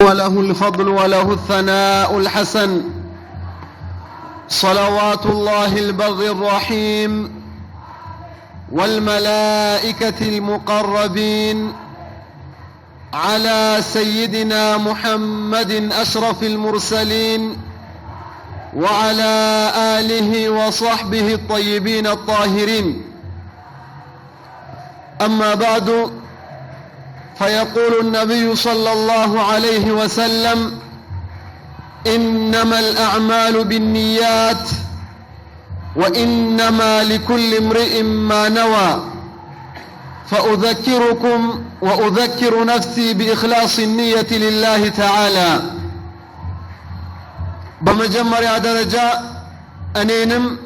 وله الفضل وله الثناء الحسن صلوات الله البر الرحيم والملائكة المقربين على سيدنا محمد أشرف المرسلين وعلى آله وصحبه الطيبين الطاهرين. أما بعد، فيقول النبي صلى الله عليه وسلم: إنما الأعمال بالنيات وإنما لكل امرئ ما نوى. فأذكركم وأذكر نفسي بإخلاص النية لله تعالى. بمجمّر درجة أنينم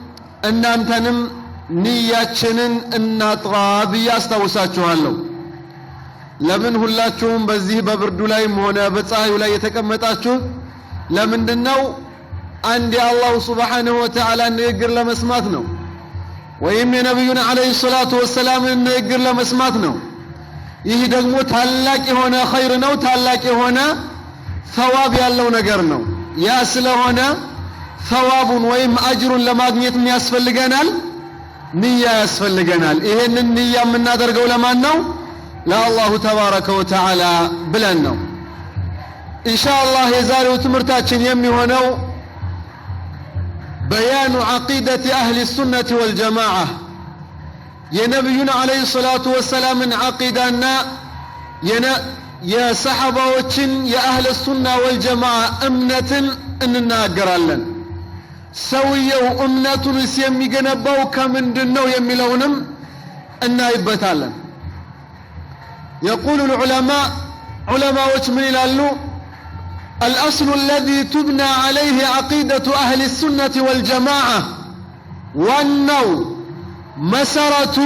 أنانتنم نياتشنن الناطراب يستوساتشوها له. ለምን ሁላችሁም በዚህ በብርዱ ላይም ሆነ በፀሐዩ ላይ የተቀመጣችሁ ለምንድነው? አንድ የአላህ ሱብሓነሁ ወተዓላ ንግግር ለመስማት ነው፣ ወይም የነብዩን አለይሂ ሰላቱ ወሰላም ንግግር ለመስማት ነው። ይህ ደግሞ ታላቅ የሆነ ኸይር ነው፣ ታላቅ የሆነ ሰዋብ ያለው ነገር ነው። ያ ስለሆነ ሰዋቡን ወይም አጅሩን ለማግኘት ያስፈልገናል፣ ንያ ያስፈልገናል። ይሄንን ንያ የምናደርገው ለማን ነው? ለአላሁ ተባረከ ወተዓላ ብለን ነው። ኢንሻአላህ የዛሬው ትምህርታችን የሚሆነው በያኑ ዐቂደት አህሊ ሱነቲ ወልጀማዓ፣ የነብዩን አለይሂ ሰላቱ ወሰላምን ዐቂዳና የሰሐባዎችን የአህለ ሱና ወልጀማዓ እምነትን እንናገራለን። ሰውየው እምነቱንስ የሚገነባው ከምንድነው የሚለውንም እናይበታለን። يقول العلماء من يلالو: الأصل الذي تبنى عليه عقيدة أهل السنة والجماعة والنو مسرة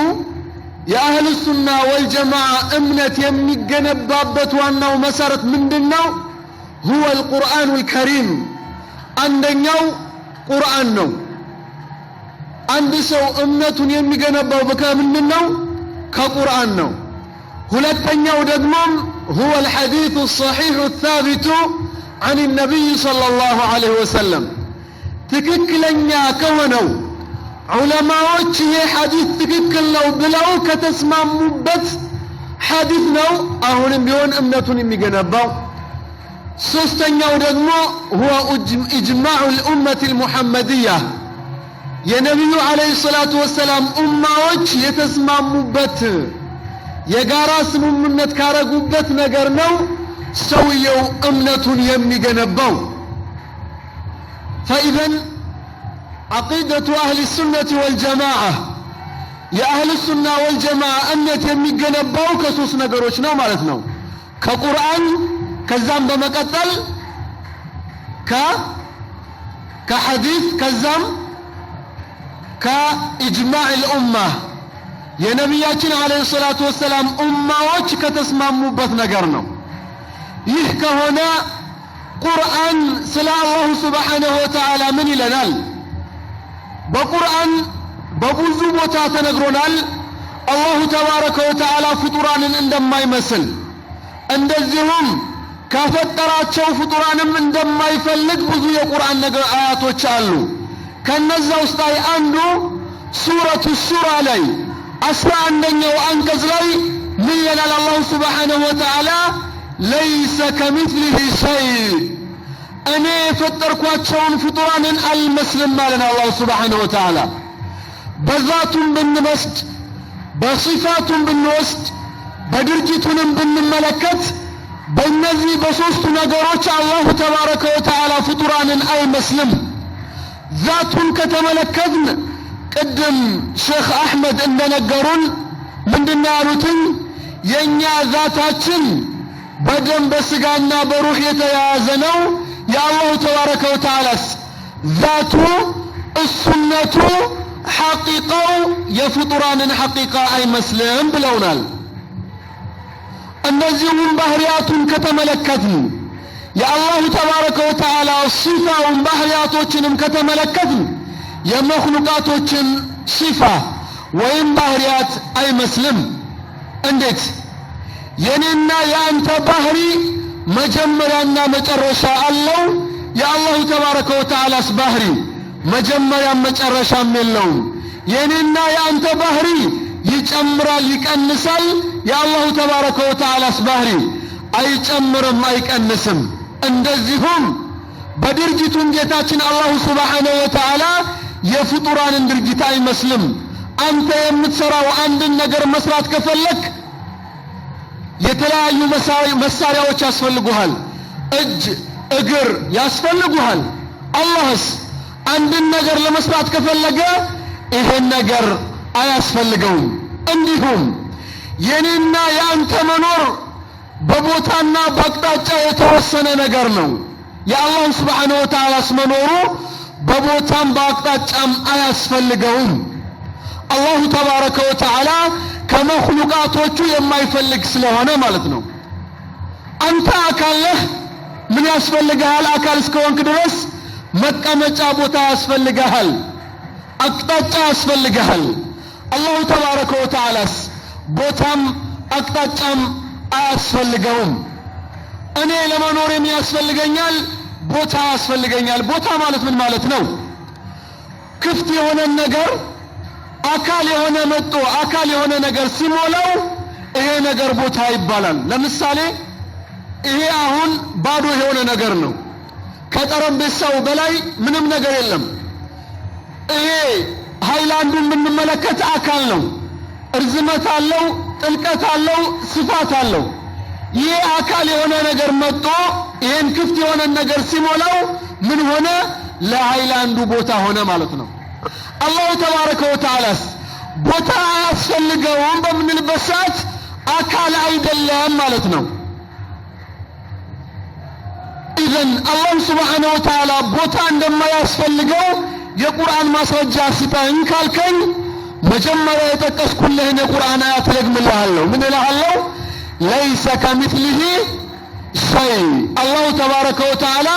يا أهل السنة والجماعة أمنة يمي جنبابة والنو مسرة من النو هو القرآن الكريم. عند النو قرآن نو عند سو أمنة يمي جنبابة من النو كقرآن نو. ሁለተኛው ደግሞ هو الحديث الصحيح الثابت عن النبي صلى الله عليه وسلم ትክክለኛ ከሆነው ዑለማዎች ይሄ ሐዲስ ትክክል ነው ብለው ከተስማሙበት ሐዲስ ነው አሁንም ቢሆን እምነቱን የሚገነባው። ሶስተኛው ደግሞ هو إجماع الأمة المحمدية የነብዩ አለይሂ ሰላቱ ወሰላም ኡማዎች የተስማሙበት የጋራ ስምምነት ካረጉበት ነገር ነው ሰውየው እምነቱን የሚገነባው። فإذا عقيدة أهل السنة والجماعة يا أهل السنة والجماعة أمنت የሚገነባው ከሶስት ነገሮች ነው ማለት ነው። ከቁርአን፣ ከዛም በመቀጠል ከሐዲስ፣ ከዛም ከኢጅማዕ الأمة የነብያችን አለይሂ ሰላቱ ወሰላም ኡማዎች ከተስማሙበት ነገር ነው። ይህ ከሆነ ቁርአን ስለ አላህ ሱብሓነሁ ወተዓላ ምን ይለናል? በቁርአን በብዙ ቦታ ተነግሮናል። አላሁ ተባረከ ወተዓላ ፍጡራንን እንደማይመስል እንደዚሁም ከፈጠራቸው ፍጡራንም እንደማይፈልግ ብዙ የቁርአን አያቶች አሉ። ከነዛ ውስጥ አንዱ ሱረቱ ሹራ ላይ 11ኛው አንቀጽ ላይ ምን ይላል? አላህ ሱብሓነሁ ወተዓላ ለይሰ ከሚስሊሂ ሸይ፣ እኔ የፈጠርኳቸውን ፍጡራንን አልመስልም ማለት ነው አላህ ሱብሓነሁ ወተዓላ። በዛቱም ብንወስድ፣ በሲፋቱም ብንወስድ፣ በድርጊቱንም ብንመለከት በእነዚህ በሶስቱ ነገሮች አላሁ ተባረከ ወተዓላ ፍጡራንን አይመስልም። ዛቱን ከተመለከትን ቅድም ሼኽ አሕመድ እንደነገሩን ምንድነው ያሉትን? የኛ ዛታችን በደም በስጋና በሩህ የተያያዘ ነው። የአላሁ ተባረከ ወተዓላስ ዛቱ እሱነቱ ሐቂቃው የፍጡራንን ሐቂቃ አይመስልም ብለውናል። እነዚሁም ባህሪያቱን ከተመለከትን የአላሁ ተባረከ ወተዓላ ሲፋውን ባህሪያቶችንም ከተመለከትን የመኽሉቃቶችን ሲፋ ወይም ባህሪያት አይመስልም። እንዴት? የኔና የአንተ ባህሪ መጀመሪያና መጨረሻ አለው። የአላሁ ተባረከ ወተዓላስ ባህሪ መጀመሪያም መጨረሻም የለውም። የኔና የአንተ ባህሪ ይጨምራል ይቀንሳል። የአላሁ ተባረከ ወተዓላስ ባህሪ አይጨምርም አይቀንስም። እንደዚሁም በድርጊቱም ጌታችን አላሁ ሱብሓነሁ ወተዓላ የፍጡራንን ድርጊት አይመስልም። አንተ የምትሰራው አንድን ነገር መስራት ከፈለክ የተለያዩ መሳሪያዎች ያስፈልጉሃል። እጅ እግር ያስፈልጉሃል። አላህስ አንድን ነገር ለመስራት ከፈለገ ይሄን ነገር አያስፈልገውም። እንዲሁም የኔና የአንተ መኖር በቦታና በአቅጣጫ የተወሰነ ነገር ነው። የአላህ ሱብሓነሁ ወተዓላስ መኖሩ በቦታም በአቅጣጫም አያስፈልገውም። አላሁ ተባረከ ወተዓላ ከመኽሉቃቶቹ የማይፈልግ ስለሆነ ማለት ነው። አንተ አካልህ ምን ያስፈልግሃል? አካል እስከሆንክ ድረስ መቀመጫ ቦታ ያስፈልግሃል፣ አቅጣጫ ያስፈልግሃል። አላሁ ተባረከ ወተዓላስ ቦታም አቅጣጫም አያስፈልገውም። እኔ ለመኖር የሚያስፈልገኛል ቦታ ያስፈልገኛል። ቦታ ማለት ምን ማለት ነው? ክፍት የሆነ ነገር አካል የሆነ መጥቶ አካል የሆነ ነገር ሲሞላው ይሄ ነገር ቦታ ይባላል። ለምሳሌ ይሄ አሁን ባዶ የሆነ ነገር ነው። ከጠረጴዛው በላይ ምንም ነገር የለም። ይሄ ሃይላንዱን ብንመለከት አካል ነው። እርዝመት አለው፣ ጥልቀት አለው፣ ስፋት አለው። ይሄ አካል የሆነ ነገር መጥቶ ይሄን ክፍት የሆነ ነገር ሲሞላው ምን ሆነ? ለሃይላንዱ ቦታ ሆነ ማለት ነው። አላሁ ተባረከ ወተዓላስ ቦታ አያስፈልገውም በምንልበት ሰዓት አካል አይደለም ማለት ነው። ኢዘን አላህ ሱብሓነሁ ወተዓላ ቦታ እንደማያስፈልገው የቁርአን ማስረጃ ስጠኝ ካልከኝ መጀመሪያ የጠቀስኩልህን የቁርአን አያት ደግምልሃለሁ። ምን እልሃለሁ? ለይሰ ከሚስሊሂ ሸይ። አላሁ ተባረከ ወተዓላ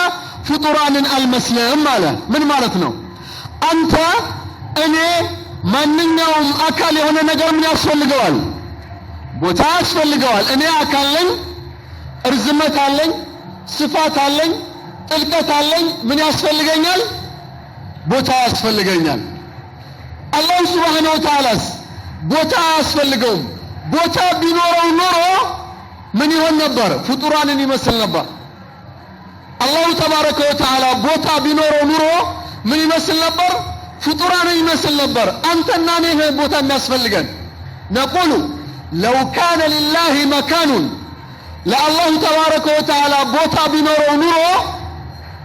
ፍጡራንን አልመስልም አለ። ምን ማለት ነው? አንተ እኔ ማንኛውም አካል የሆነ ነገር ምን ያስፈልገዋል? ቦታ ያስፈልገዋል። እኔ አካል ነኝ፣ እርዝመት አለኝ፣ ስፋት አለኝ፣ ጥልቀት አለኝ። ምን ያስፈልገኛል? ቦታ ያስፈልገኛል። አላህ ሱብሓነሁ ወተዓላስ ቦታ አያስፈልገውም። ቦታ ቢኖረው ኖሮ ምን ይሆን ነበር? ፍጡራንን ይመስል ነበር። አላሁ ተባረከ ወተዓላ ቦታ ቢኖረው ኑሮ ምን ይመስል ነበር? ፍጡራንን ይመስል ነበር። አንተና እኔ ቦታ የሚያስፈልገን ነቁሉ ለው ካነ ሊላሂ መካኑን፣ ለአላሁ ተባረከ ወተዓላ ቦታ ቢኖረው ኑሮ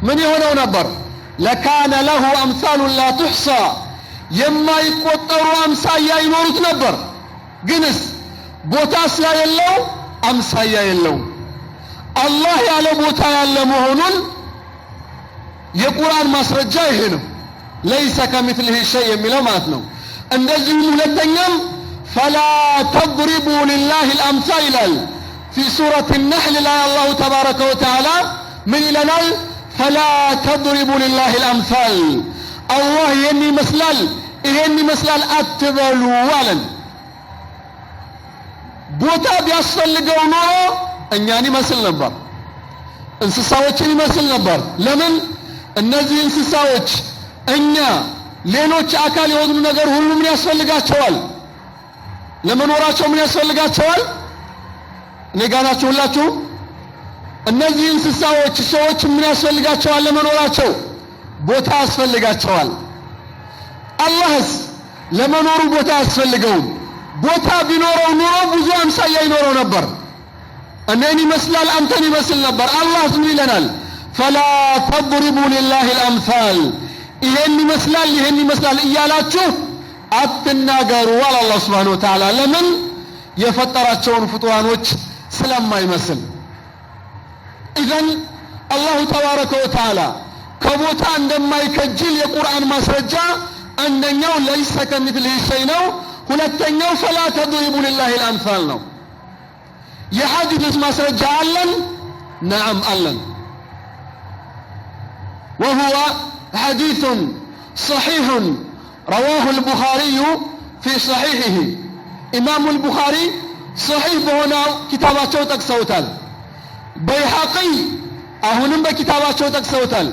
ምን የሆነው ነበር? ለካነ ለሁ አምሳሉን ላ ቱሕሳ፣ የማይቆጠሩ አምሳያ ይኖሩት ነበር። ግንስ ቦታ ስለሌለው አምሳያ የለውም። አላህ ያለ ቦታ ያለ መሆኑን የቁርአን ማስረጃ ይሄ ነው። ለይሰ ከሚስሊሂ ሸይ የሚለው ማለት ነው። እንደዚሁም ሁለተኛም ፈላ ተድሪቡ ሊላሂ አልአምሳል ይላል። ፊ ሱረት ነሕል ላይ አላሁ ተባረከ ወተዓላ ምን ይለናል? ፈላ ተድሪቡ ሊላሂ አልአምሳል፣ አላህ ይህን ይመስላል ይሄን ይመስላል አትበሉ አለን። ቦታ ቢያስፈልገው ኖሮ እኛን ይመስል ነበር፣ እንስሳዎችን ይመስል ነበር። ለምን? እነዚህ እንስሳዎች እኛ ሌሎች አካል የሆኑ ነገር ሁሉ ምን ያስፈልጋቸዋል? ለመኖራቸው ምን ያስፈልጋቸዋል? እኔ ጋር ናችሁ ሁላችሁ? እነዚህ እንስሳዎች ሰዎች ምን ያስፈልጋቸዋል? ለመኖራቸው ቦታ ያስፈልጋቸዋል። አላህስ ለመኖሩ ቦታ ያስፈልገውም። ቦታ ቢኖረው ኑሮ ብዙ አምሳያ ይኖረው ነበር። እኔን ይመስላል አንተን ይመስል ነበር። አላህ ምን ይለናል? ፈላ ተድሪቡ ሊላሂ አልአምሳል፣ ይሄን ይመስላል ይሄን ይመስላል እያላችሁ አትናገሩ አለ አላህ ሱብሓነሁ ወተዓላ። ለምን? የፈጠራቸውን ፍጡራኖች ስለማይመስል። ኢዘን አላሁ ተባረከ ወተዓላ ከቦታ እንደማይከጅል የቁርአን ማስረጃ አንደኛው ለይሰ ከሚስሊሂ ሸይ ነው። ሁለተኛው ፈላ ተድሪቡ ሊላሂ አልአምሳል ነው። የሐዲስ ማስረጃ አለን? ነዓም አለን። وهو حديث صحيح رواه البخاري في صحيحه. إمام البخاري صحيح بهنا كتاباته تكسوتال. በይሐቂ አሁንም በኪታባቸው ጠቅሰውታል።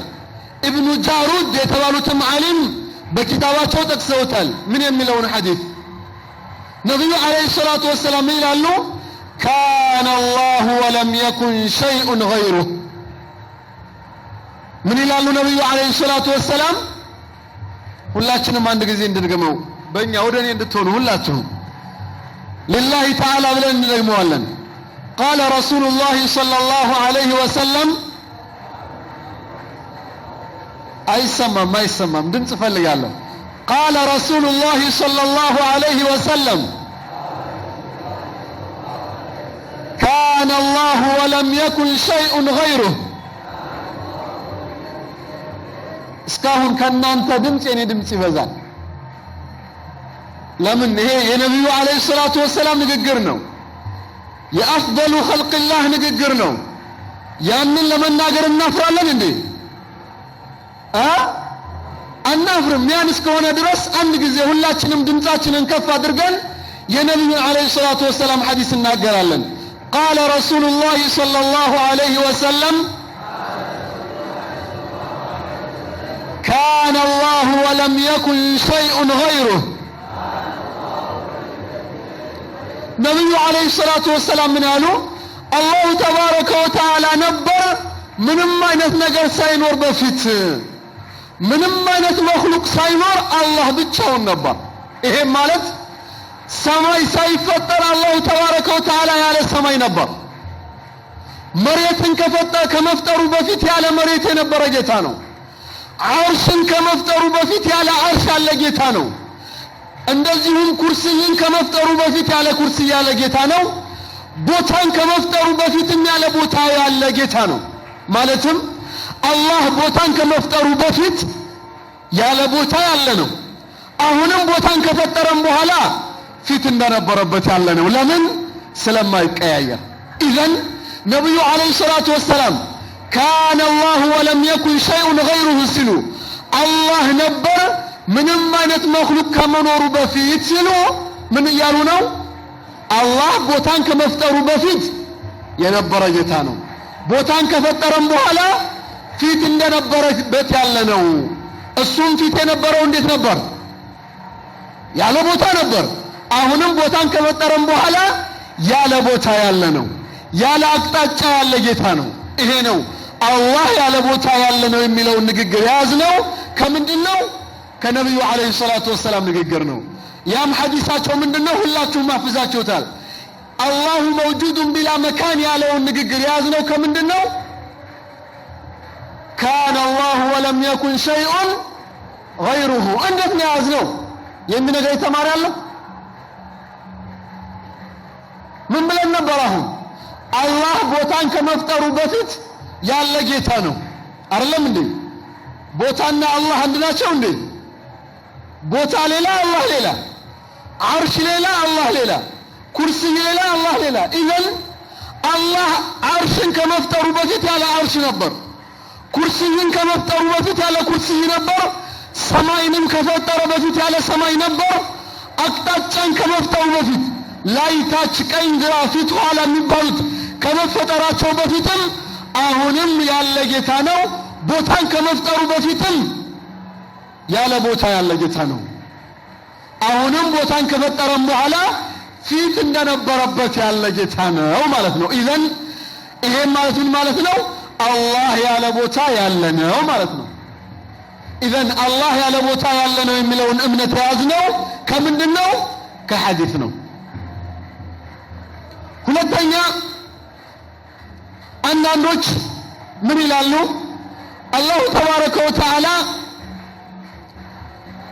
ኢብኑ ጃሩድ የተባሉትም ዓሊም በኪታባቸው ጠቅሰውታል። ምን የሚለውን ሐዲስ ነብዩ አለይሂ ሰላቱ ወሰላም ይላሉ ካነ አላሁ ወለም የኩን ሸይኡን ገይሩህ። ምን ይላሉ ነብዩ አለይሂ ሰላቱ ወሰላም? ሁላችንም አንድ ጊዜ እንድንገመው በእኛ ወደ እኔ እንድትሆኑ ሁላችሁም ሊላሂ ተዓላ ብለን እንደግመዋለን። ቃለ ረሱሉላሂ ሰለላሁ ዐለይሂ ወሰለም አይሰማም ድምፅ እፈልጋለሁ። ቃለ ረሱሉላሂ ሰለላሁ ዐለይሂ ወሰለም ካነ አላሁ ወለም የኩን ሸይኡን ገይሩህ። እስካሁን ከእናንተ ድምፅ የኔ ድምፅ ይበዛል። ለምን? ይሄ የነቢዩ አለይሂ ሰላቱ ወሰላም ንግግር ነው። የአፍደሉ ኸልቅላህ ንግግር ነው። ያንን ለመናገር እናፍራለን እንዴ? አናፍርም። ያን እስከሆነ ድረስ አንድ ጊዜ ሁላችንም ድምፃችንን ከፍ አድርገን የነቢዩ አለይሂ ሰላቱ ወሰላም ሐዲስ እናገራለን። ቃለ ረሱሉላሂ ሰለላሁ ዐለይሂ ወሰለም ካነ አላሁ ወለም የኩን ሸይኡን ገይሩህ። ነቢዩ አለይሂ ሰላቱ ወሰላም ምን አሉ? አላሁ ተባረከ ወተዓላ ነበር ምንም አይነት ነገር ሳይኖር በፊት ምንም አይነት መኽሉቅ ሳይኖር አላህ ብቻውን ነበር። ይሄ ማለት ሰማይ ሳይፈጠር አላሁ ተባረከ ወተዓላ ያለ ሰማይ ነበር። መሬትን ከመፍጠሩ በፊት ያለ መሬት የነበረ ጌታ ነው። ዓርሽን ከመፍጠሩ በፊት ያለ ዓርሽ ያለ ጌታ ነው። እንደዚሁም ኩርሲይን ከመፍጠሩ በፊት ያለ ኩርሲይ ያለ ጌታ ነው። ቦታን ከመፍጠሩ በፊትም ያለ ቦታ ያለ ጌታ ነው። ማለትም አላህ ቦታን ከመፍጠሩ በፊት ያለ ቦታ ያለ ነው። አሁንም ቦታን ከፈጠረም በኋላ ፊት እንደነበረበት ያለ ነው። ለምን? ስለማይቀያየር። ኢዘን ነብዩ አለይሂ ሰላቱ ወሰላም ካነ አላሁ ወለም የኩን ሸይኡን ገይሩሁ ሲሉ አላህ ነበር ምንም አይነት መኽሉቅ ከመኖሩ በፊት ሲሉ ምን እያሉ ነው? አላህ ቦታን ከመፍጠሩ በፊት የነበረ ጌታ ነው። ቦታን ከፈጠረም በኋላ ፊት እንደነበረበት ያለ ነው። እሱም ፊት የነበረው እንዴት ነበር? ያለ ቦታ ነበር። አሁንም ቦታን ከፈጠረም በኋላ ያለ ቦታ ያለ ነው። ያለ አቅጣጫ ያለ ጌታ ነው። ይሄ ነው አላህ ያለ ቦታ ያለ ነው የሚለውን ንግግር የያዝነው ከምንድን ነው? ከነቢዩ አለይሂ ሰላቱ ወሰላም ንግግር ነው። ያም ሐዲሳቸው ምንድነው? ሁላችሁም አፍዛችሁታል። አላሁ መውጁዱን ቢላ መካን ያለውን ንግግር የያዝነው ከምንድን ነው? ካነ አላሁ ወለም የኩን ሸይኡን ገይሩሁ። እንዴት ነው የያዝነው? የሚነግረኝ ተማሪ አለ? ምን ብለን ነበር? አሁን አላህ ቦታን ከመፍጠሩ በፊት ያለ ጌታ ነው አይደለም እንዴ? ቦታና አላህ አንድ ናቸው እንዴ? ቦታ ሌላ አላህ ሌላ፣ ዓርሽ ሌላ አላህ ሌላ፣ ኩርሲይ ሌላ አላህ ሌላ። ኢዘን አላህ ዓርሽን ከመፍጠሩ በፊት ያለ ዓርሽ ነበር። ኩርሲይን ከመፍጠሩ በፊት ያለ ኩርሲይ ነበር። ሰማይንም ከፈጠረ በፊት ያለ ሰማይ ነበር። አቅጣጫን ከመፍጠሩ በፊት ላይ፣ ታች፣ ቀኝ፣ ግራ፣ ፊት፣ ኋላ የሚባሉት ከመፈጠራቸው በፊትም አሁንም ያለ ጌታ ነው። ቦታን ከመፍጠሩ በፊትም ያለ ቦታ ያለ ጌታ ነው። አሁንም ቦታን ከፈጠረም በኋላ ፊት እንደነበረበት ያለ ጌታ ነው ማለት ነው። ኢዘን ይሄን ማለት ምን ማለት ነው? አላህ ያለ ቦታ ያለ ነው ማለት ነው። ኢዘን አላህ ያለ ቦታ ያለ ነው የሚለውን እምነት የያዝነው ከምንድን ነው? ከሐዲስ ነው። ሁለተኛ አንዳንዶች ምን ይላሉ? አላሁ ተባረከ ወተዓላ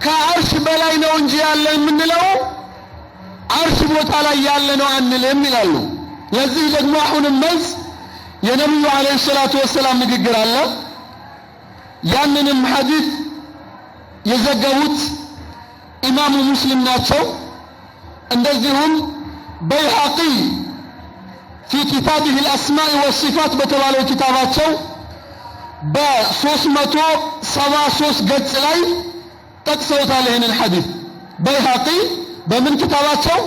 ከዓርሽ በላይ ነው እንጂ ያለ የምንለው ዓርሽ ቦታ ላይ ያለ ነው አንልም ይላሉ። ለዚህ ደግሞ አሁንም መልስ የነብዩ አለይሂ ሰላቱ ወሰላም ንግግር አለ። ያንንም ሐዲስ የዘገቡት ኢማሙ ሙስሊም ናቸው። እንደዚሁም በይሐቂ في كتابه الأسماء والصفات በተባለው ኪታባቸው በ373 ገጽ ላይ ጠቅሰውታል ይህንን ሐዲስ። በይሐቂ በምን ኪታባቸው?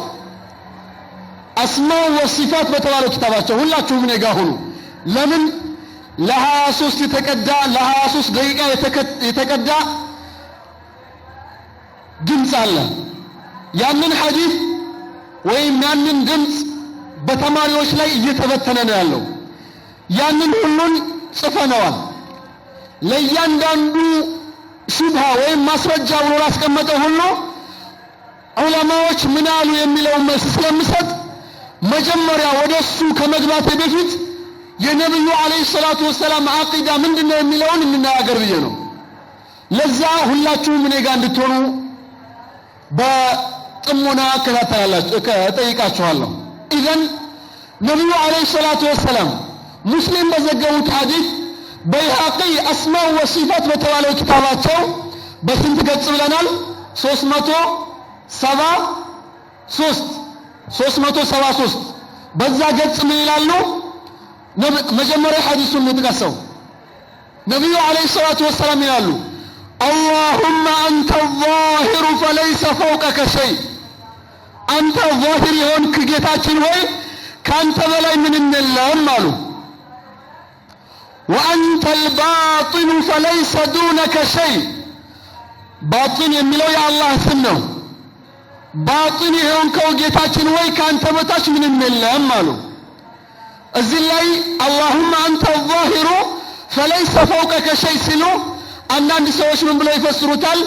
አስማው ወሲፋት በተባለው ኪታባቸው። ሁላችሁም እኔ ጋር ሁኑ። ለምን ለ23 የተቀዳ ለ23 ደቂቃ የተቀዳ ድምጽ አለ። ያንን ሐዲስ ወይም ያንን ድምጽ በተማሪዎች ላይ እየተበተነ ነው ያለው። ያንን ሁሉን ጽፈነዋል። ለእያንዳንዱ ሹብሃ ወይም ማስረጃ ብሎ ላስቀመጠው ሁሉ ዑለማዎች ምን አሉ የሚለውን መልስ ስለምሰጥ መጀመሪያ ወደሱ ከመግባቴ በፊት የነብዩ አለይሂ ሰላቱ ወሰላም አቂዳ ምንድነው የሚለውን እንናገር ብዬ ነው። ለዛ ሁላችሁም እኔ ጋር እንድትሆኑ በጥሞና እከታተላላችሁ እጠይቃችኋለሁ። ኢዘን ነብዩ አለይሂ ሰላቱ ወሰላም ሙስሊም በዘገቡት ሐዲስ በይሃቂ አስማእ ወሲፋት በተባለው ኪታባቸው በስንት ገጽ ብለናል? 373 በዛ ገጽ ምን ይላሉ? መጀመሪያ ሐዲሱን የተቀሰው ነብዩ አለይሂ ሰላቱ ወሰላም ይላሉ اللهم أنت الظاهر فليس فوقك شيء أنت الظاهر يهونك ጌታችን ሆይ ካንተ በላይ ምንም የለም አሉ። وأنت الباطن فليس دونك شيء باطن የሚለው የአላህ ስም ነው። باطن የሆንከው ጌታችን ሆይ ካንተ በታች ምንም የለም አሉ። እዚህ ላይ اللهم أنت الظاهر فليس فوقك شيء ሲሉ አንዳንድ ሰዎች ምን ብለው ይፈስሩታል?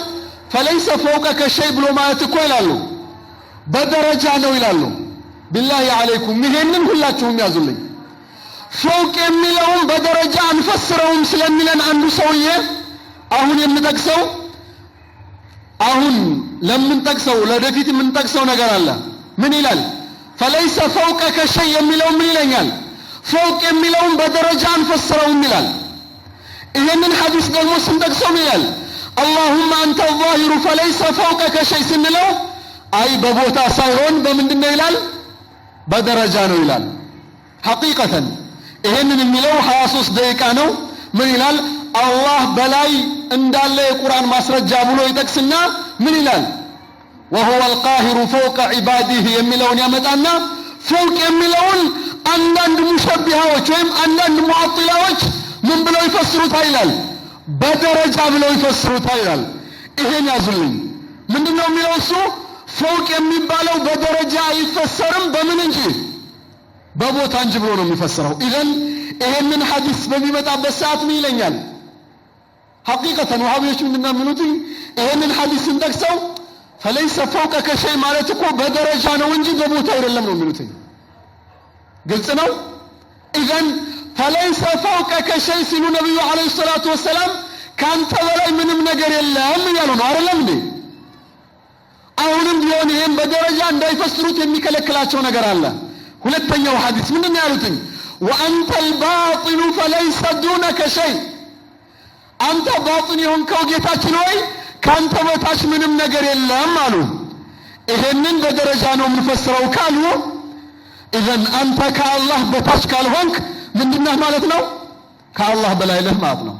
فليس فوقك شيء ብሎ ማለት እኮ ይላሉ በደረጃ ነው ይላሉ። ቢላሂ አለይኩም ይሄንን ሁላችሁም ያዙልኝ። ፎቅ የሚለውን በደረጃ አንፈስረውም ስለሚለን አንዱ ሰውዬ አሁን የምጠቅሰው አሁን ለምንጠቅሰው ለወደፊት የምንጠቅሰው ነገር አለ። ምን ይላል? فليس فوقك شيء የሚለው ምን ይለኛል? ፎቅ የሚለውን በደረጃ አንፈስረውም ይላል። ይሄንን ሐዲስ ደግሞ ስንጠቅሰው ይላል اللهم أنت الظاهر فليس فوقك شيء ስንለው አይ በቦታ ሳይሆን በምንድነው ይላል? በደረጃ ነው ይላል። ሐቂቀተን ይሄንን የሚለው 23 ደቂቃ ነው። ምን ይላል? አላህ በላይ እንዳለ የቁርአን ማስረጃ ብሎ ይጠቅስና ምን ይላል? وهو القاهر فوق عباده የሚለውን ያመጣና ፎቅ የሚለውን አንዳንድ ሙሸቢሃዎች ወይም አንዳንድ ሙዓጢላዎች ምን ብለው ይፈስሩታል ይላል? በደረጃ ብለው ይፈስሩታል ይላል። ይሄን ያዙልኝ። ምንድነው የሚለው እሱ? ፎቅ የሚባለው በደረጃ አይፈሰርም በምን እንጂ በቦታ እንጂ ብሎ ነው የሚፈስረው። ኢዘን ይሄንን ሐዲስ በሚመጣበት ሰዓት ምን ይለኛል? ሐቂቀተን ወሃቢዎች ምንድነው የሚሉት? ይሄንን ሐዲስ እንጠቅሰው فليس فوقك شيء ማለት እኮ በደረጃ ነው እንጂ በቦታ አይደለም ነው የሚሉት። ግልጽ ነው። ኢዘን فليس فوقك شيء ሲሉ ነብዩ አለይሂ ሰላቱ ወሰላም ካንተ በላይ ምንም ነገር የለም እያሉ ነው አይደለም እንዴ? አሁንም ቢሆን ይሄን በደረጃ እንዳይፈስሩት የሚከለክላቸው ነገር አለ። ሁለተኛው ሐዲስ ምንድነው ያሉት? وأنت الباطن فليس دونك شيء አንተ ባጢን የሆንከው ጌታችን ሆይ ካንተ በታች ምንም ነገር የለም አሉ። ይሄንን በደረጃ ነው የምንፈስረው ካሉ ኢዘን አንተ ከአላህ በታች ካልሆንክ ምንድነህ ማለት ነው? ከአላህ በላይ ነህ ማለት ነው።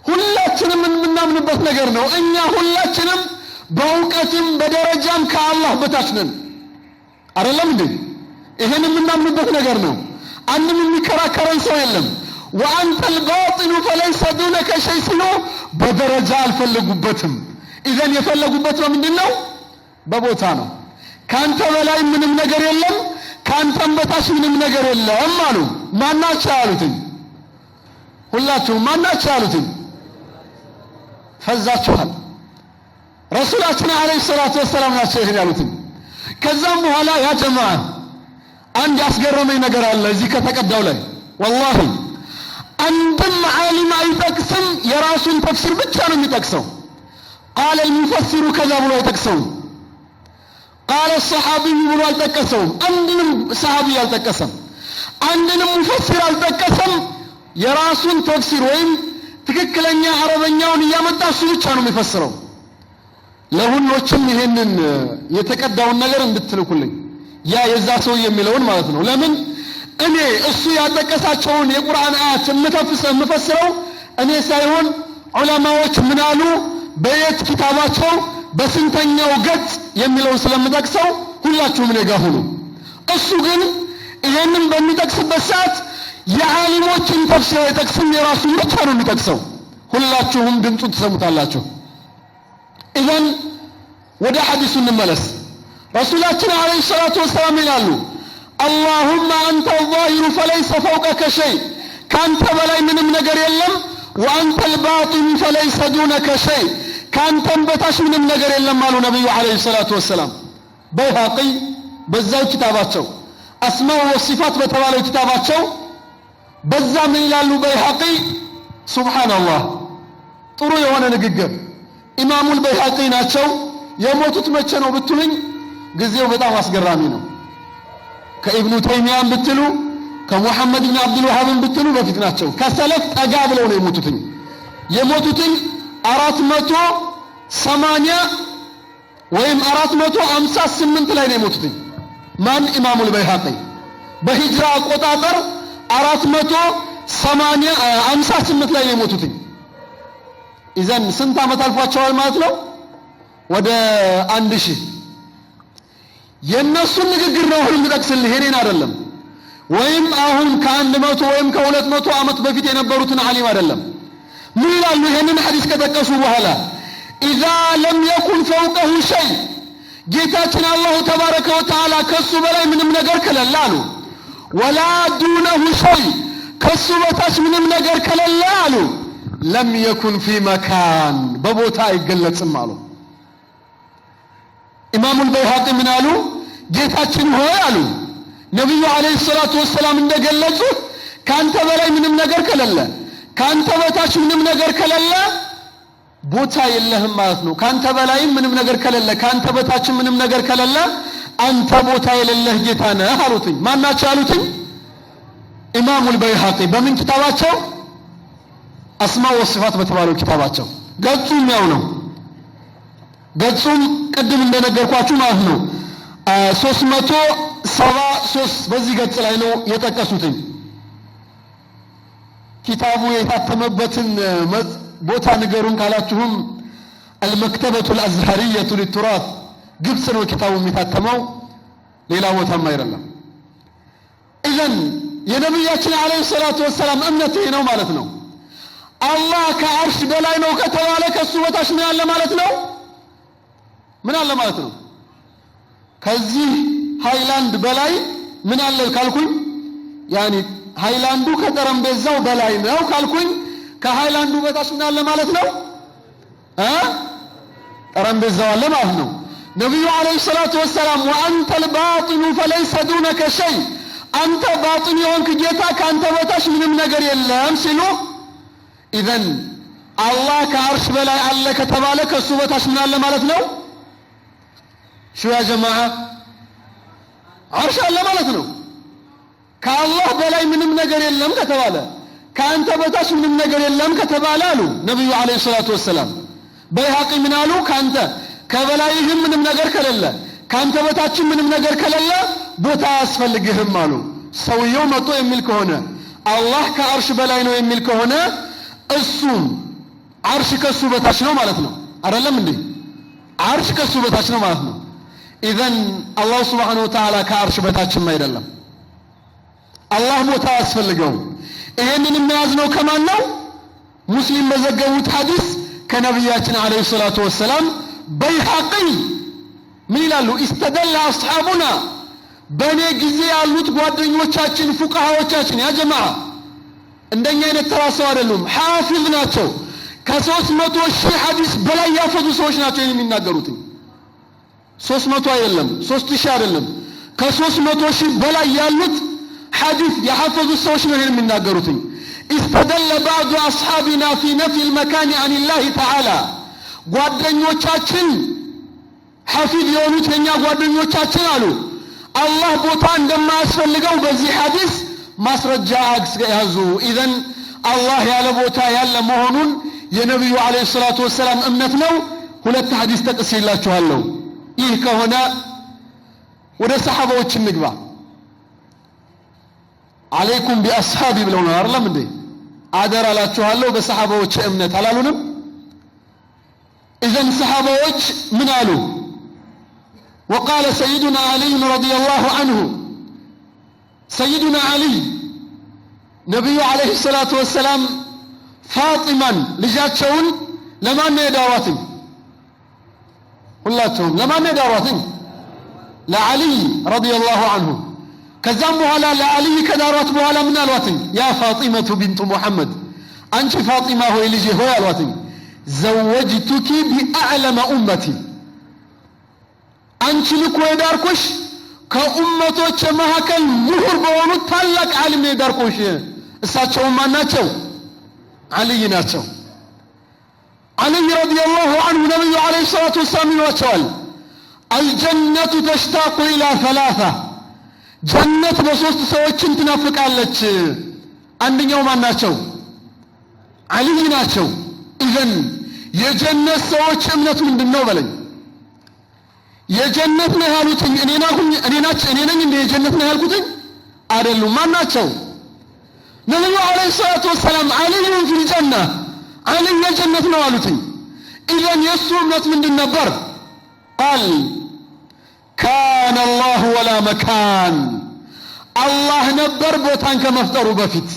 ሁላችንም የምናምንበት ነገር ነው። እኛ ሁላችንም በእውቀትም በደረጃም ከአላህ በታች ነን አይደለም እንዴ? ይሄን የምናምንበት ነገር ነው። አንድም የሚከራከረን ሰው የለም። وأنت الباطن فليس دونك شيء ሲሉ በደረጃ አልፈለጉበትም። ኢዘን የፈለጉበት ነው ምንድነው? በቦታ ነው። ካንተ በላይ ምንም ነገር የለም ካንተም በታች ምንም ነገር የለም አሉ። ማናቸው ያሉት? ሁላችሁም ማናቸው ያሉት? ፈዛችኋል። ረሱላችን አለይሂ ሰላቱ ወሰላም ናቸው ይሄን ያሉት። ከዛም በኋላ ያ ጀማዓ አንድ ያስገረመኝ ነገር አለ እዚህ ከተቀዳው ላይ ወላሂ አንድም ዓሊም አይጠቅስም የራሱን ተፍሲር ብቻ ነው የሚጠቅሰው። قال المفسر كذا ብሎ አይጠቅሰውም። قال الصحابي ብሎ አልጠቀሰውም። አንድንም ሰሃቢ አልጠቀሰም። አንድንም ሙፈሲር አልጠቀሰም። የራሱን ተፍሲር ወይም ትክክለኛ አረበኛውን እያመጣ እሱ ብቻ ነው የሚፈስረው። ለሁሎችም ይሄንን የተቀዳውን ነገር እንድትልኩልኝ ያ የዛ ሰው የሚለውን ማለት ነው። ለምን እኔ እሱ ያጠቀሳቸውን የቁርአን አያት የምፈስረው እኔ ሳይሆን ዑለማዎች ምን አሉ በየት ኪታባቸው በስንተኛው ገጽ የሚለውን ስለምጠቅሰው ሁላችሁም እኔ ጋር ሁኑ። እሱ ግን ይሄንን በሚጠቅስበት ሰዓት የዓሊሞችን ተፍሲር አይጠቅስም የራሱን ብቻ ነው የሚጠቅሰው ሁላችሁም ድምፁን ትሰሙታላችሁ ኢዘን ወደ ሐዲሱ እንመለስ ረሱላችን አለይሂ ሰላቱ ወሰላም ይላሉ اللهم أنت الظاهر فليس فوقك شيء ካንተ በላይ ምንም ነገር የለም وأنت الباطن فليس دونك شيء ካንተም በታች ምንም ነገር የለም አሉ ነብዩ አለይሂ ሰላቱ ወሰላም በይሃቂ በዛው ኪታባቸው አስማኡ ወሲፋት በተባለው ኪታባቸው በዛ ምን ይላሉ በይሃቂ ሱብሃንአላህ ጥሩ የሆነ ንግግር ኢማሙል በይሃቂ ናቸው የሞቱት መቼ ነው ብትሉኝ ጊዜው በጣም አስገራሚ ነው ከኢብኑ ተይሚያን ብትሉ ከሙሐመድ ኢብኑ አብዱል ወሃብ ብትሉ በፊት ናቸው ከሰለፍ ጠጋ ብለው ነው የሞቱት 480 ወይም 458 ላይ ነው የሞቱት ማን ኢማሙል በይሃቂ በሂጅራ አቆጣጠር 458 ላይ ነው የሞቱት ኢዘን ስንት ዓመት አልፏቸዋል ማለት ነው ወደ 1000 የነሱን ንግግር ነው ሁሉ ተጠቅስልህ እኔን አይደለም ወይም አሁን ከ100 ወይም ከ200 ዓመት በፊት የነበሩትን ዓሊም አይደለም ምን ይላሉ ይሄንን ሐዲስ ከጠቀሱ በኋላ اذا لم يكن فوقه شيء ጌታችን አላሁ ተባረከ ወተዓላ ከሱ በላይ ምንም ነገር ከሌለ አሉ ولا دونه شيء ከሱ በታች ምንም ነገር ከሌለ አሉ لم يكن في مكان በቦታ አይገለጽም አሉ ኢማሙ አልበይሃቂ ምን አሉ ጌታችን ሆይ አሉ ነብዩ አለይሂ ሰላቱ ወሰላም እንደገለጹ ካንተ በላይ ምንም ነገር ከሌለ ካንተ በታች ምንም ነገር ከሌለ ቦታ የለህም ማለት ነው ካንተ በላይ ምንም ነገር ከሌለ ካንተ በታች ምንም ነገር ከሌለ አንተ ቦታ የሌለህ ጌታ ነህ አሉትኝ ማናቸው አሉትኝ ኢማሙ አልበይሃቂ በምን ኪታባቸው አስማኡ ወሲፋት በተባለው ኪታባቸው ገጹም ያው ነው ገጹም ቅድም እንደነገርኳችሁ ማለት ነው 373 በዚህ ገጽ ላይ ነው የጠቀሱትኝ ኪታቡ የታተመበትን ቦታ ንገሩን ካላችሁም المكتبة الأزهرية للتراث ግብጽ ነው ኪታቡ የሚታተመው ሌላ ቦታም አይደለም ኢዘን የነብያችን አለይሂ ሰላቱ ወሰላም እምነት ነው ማለት ነው አላህ ከአርሽ በላይ ነው ከተባለ ከሱ በታች ምን አለ ማለት ነው ምን አለ ማለት ነው ከዚህ ሃይላንድ በላይ ምን አለ ካልኩኝ ያኒ ሃይላንዱ ከጠረምቤዛው በላይ ነው ካልኩኝ ከሃይላንዱ በታች ምን አለ ማለት ነው ጠረምቤዛው አለ ማለት ነው ነብዩ አለይሂ ሰላቱ ወሰላም وانت الباطن فليس دونك شيء አንተ ባጢን የሆንክ ጌታ ካንተ በታች ምንም ነገር የለም ሲሉ ኢዘን አላህ ከአርሽ በላይ አለ ከተባለ ከሱ በታች ምን አለ ማለት ነው شو يا جماعه عرش الله ማለት ነው ከአላህ በላይ ምንም ነገር የለም ከተባለ ካንተ በታች ምንም ነገር የለም ከተባለ አሉ ነብዩ አለይሂ ሰላቱ ወሰላም በይሃቂ ምን አሉ ካንተ ከበላይህም ምንም ነገር ከሌለ ካንተ በታችም ምንም ነገር ከሌለ ቦታ ያስፈልግህም አሉ ሰውየው መጥቶ የሚል ከሆነ አላህ ከአርሽ በላይ ነው የሚል ከሆነ እሱም አርሽ ከሱ በታች ነው ማለት ነው አይደለም እንዴ አርሽ ከሱ በታች ነው ማለት ነው ኢዘን አላህ Subhanahu Wa Ta'ala ከአርሽ በታችም አይደለም አላህ ቦታ ያስፈልገው ይሄንን የሚያዝነው ከማን ነው ሙስሊም በዘገቡት ሐዲስ ከነብያችን አለይሂ ሰላቱ ወሰላም በይሃቂ ምን ይላሉ استدل اصحابنا በኔ ጊዜ ያሉት ጓደኞቻችን ፉቃሃዎቻችን ያ ጀማዓ እንደኛ አይነት ተራሰው አይደሉም ሐፊዝ ናቸው ከ300,000 ሐዲስ በላይ ያፈዙ ሰዎች ናቸው የሚናገሩት 300 አይደለም 3000 አይደለም ከ300,000 በላይ ያሉት ሐዲስ ያፈዙ ሰዎች ነው የሚናገሩት استدل بعض اصحابنا في نفي المكان عن الله تعالى ጓደኞቻችን ሐፊዝ የሆኑት የኛ ጓደኞቻችን አሉ አላህ ቦታ እንደማያስፈልገው በዚህ ሐዲስ ማስረጃ ያዙ ኢዘን አላህ ያለ ቦታ ያለ መሆኑን የነብዩ አለይሂ ሰላቱ ወሰላም እምነት ነው ሁለት ሐዲስ ተቀስይላችኋለሁ ይህ ከሆነ ወደ ሰሃባዎች እንግባ አለይኩም ቢአስሐቢ ብለውና አይደለም እንዴ አደራላችኋለሁ በሰሃባዎች እምነት አላሉንም ኢዘን ሰሃባዎች ምን አሉ وقال سيدنا علي رضي الله عنه سيدنا علي ነብዩ አለይሂ ሰላቱ ወሰላም ፋጢማን ልጃቸውን ለማን ነው የዳሯት? ሁላቸውም ለማን ነው የዳሯት? ለዓሊ ረዲየላሁ ዐንሁ። ከዛም በኋላ ለዓሊ ከዳሯት በኋላ ምን አሏት? ያ ፋጢመቱ ቢንቱ ሙሐመድ፣ አንቺ ፋጢማ ሆይ ልጄ ሆይ አሏት፣ ዘወጅቱኪ ቢአዕለመ ኡመቲ፣ አንቺ ልኮ የዳርኩሽ ከኡመቶች መካከል ምሁር በሆኑት ታላቅ ዓሊም ነው የዳርኩሽ። እሳቸውም ማን ናቸው? ዓሊይ ናቸው። ዓሊይ ረዲየላሁ ዐንሁ ነብዩ አለይሂ ሰላቱ ወሰላም ይሏቸዋል፣ አልጀነቱ ተሽታቁ ኢላ ሰላሳ፣ ጀነት በሶስት ሰዎችን ትናፍቃለች። አንደኛው ማን ናቸው? ዓሊይ ናቸው። ኢዘን የጀነት ሰዎች እምነት ምንድነው በለኝ። የጀነት ነው ያሉትኝ እኔ ነኝ እንደ የጀነት ነው ያልኩትኝ አይደሉም። ማን ናቸው? ነብዩ አለይሂ ሰላቱ ወሰላም ዓሊዩን ፊል ጀና፣ ዓሊይ የጀነት ነው አሉትኝ። ኢዘን የሱ እምነት ምንድን ነበር? ቃል ካነ አላሁ ወላ መካን፣ አላህ ነበር ቦታን ከመፍጠሩ በፊት።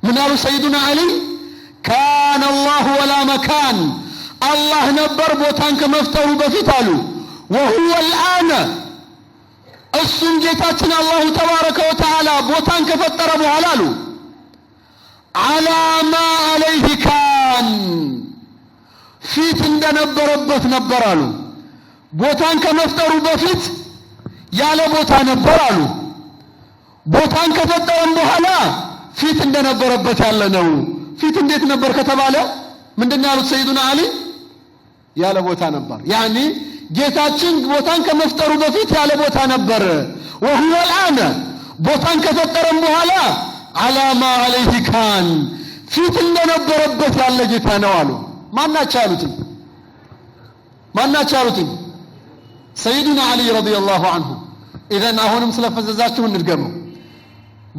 ምን አሉ ሰይዱና ዓሊ? ካነ አላሁ ወላ መካን፣ አላህ ነበር ቦታን ከመፍጠሩ በፊት አሉ። ወሁወ አልአነ፣ እሱም ጌታችን አላሁ ተባረከ ወተዓላ ቦታን ከፈጠረ በኋላ አሉ ዐላ ማ ዐለይሂ ካን፣ ፊት እንደነበረበት ነበር አሉ። ቦታን ከመፍጠሩ በፊት ያለ ቦታ ነበር አሉ። ቦታን ከፈጠረም በኋላ ፊት እንደነበረበት ያለ ነው። ፊት እንዴት ነበር ከተባለ ምንድነው ያሉት ሰይዱና ዓሊ? ያለ ቦታ ነበር። ያኒ ጌታችን ቦታን ከመፍጠሩ በፊት ያለ ቦታ ነበር። ወሁወ አልአነ፣ ቦታን ከፈጠረም በኋላ ዐላ ማ ዐለይሂ ካን፣ ፊት እንደነበረበት ያለ ጌታ ነው አሉ። ማናቸው ያሉት? ሰይዱና ዓሊ ረዲየላሁ ዐንሁ። ኢዘን አሁንም ስለፈዘዛችሁ እንድገመው፣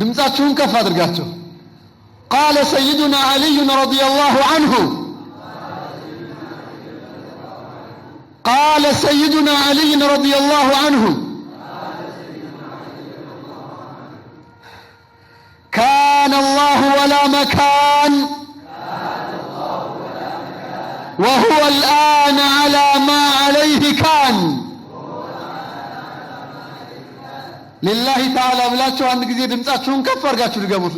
ድምጻችሁን ከፍ አድርጋችሁ። ቃለ ሰይዱና ዓሊይ ረዲየላሁ ዐንሁ قال سيدنا علي رضي الله عنه كان الله ولا مكان وهو الآن على ما عليه كان لله تعالى بلاችሁ አንድ ጊዜ ድምጻችሁን ከፍ አድርጋችሁ ድገሙት።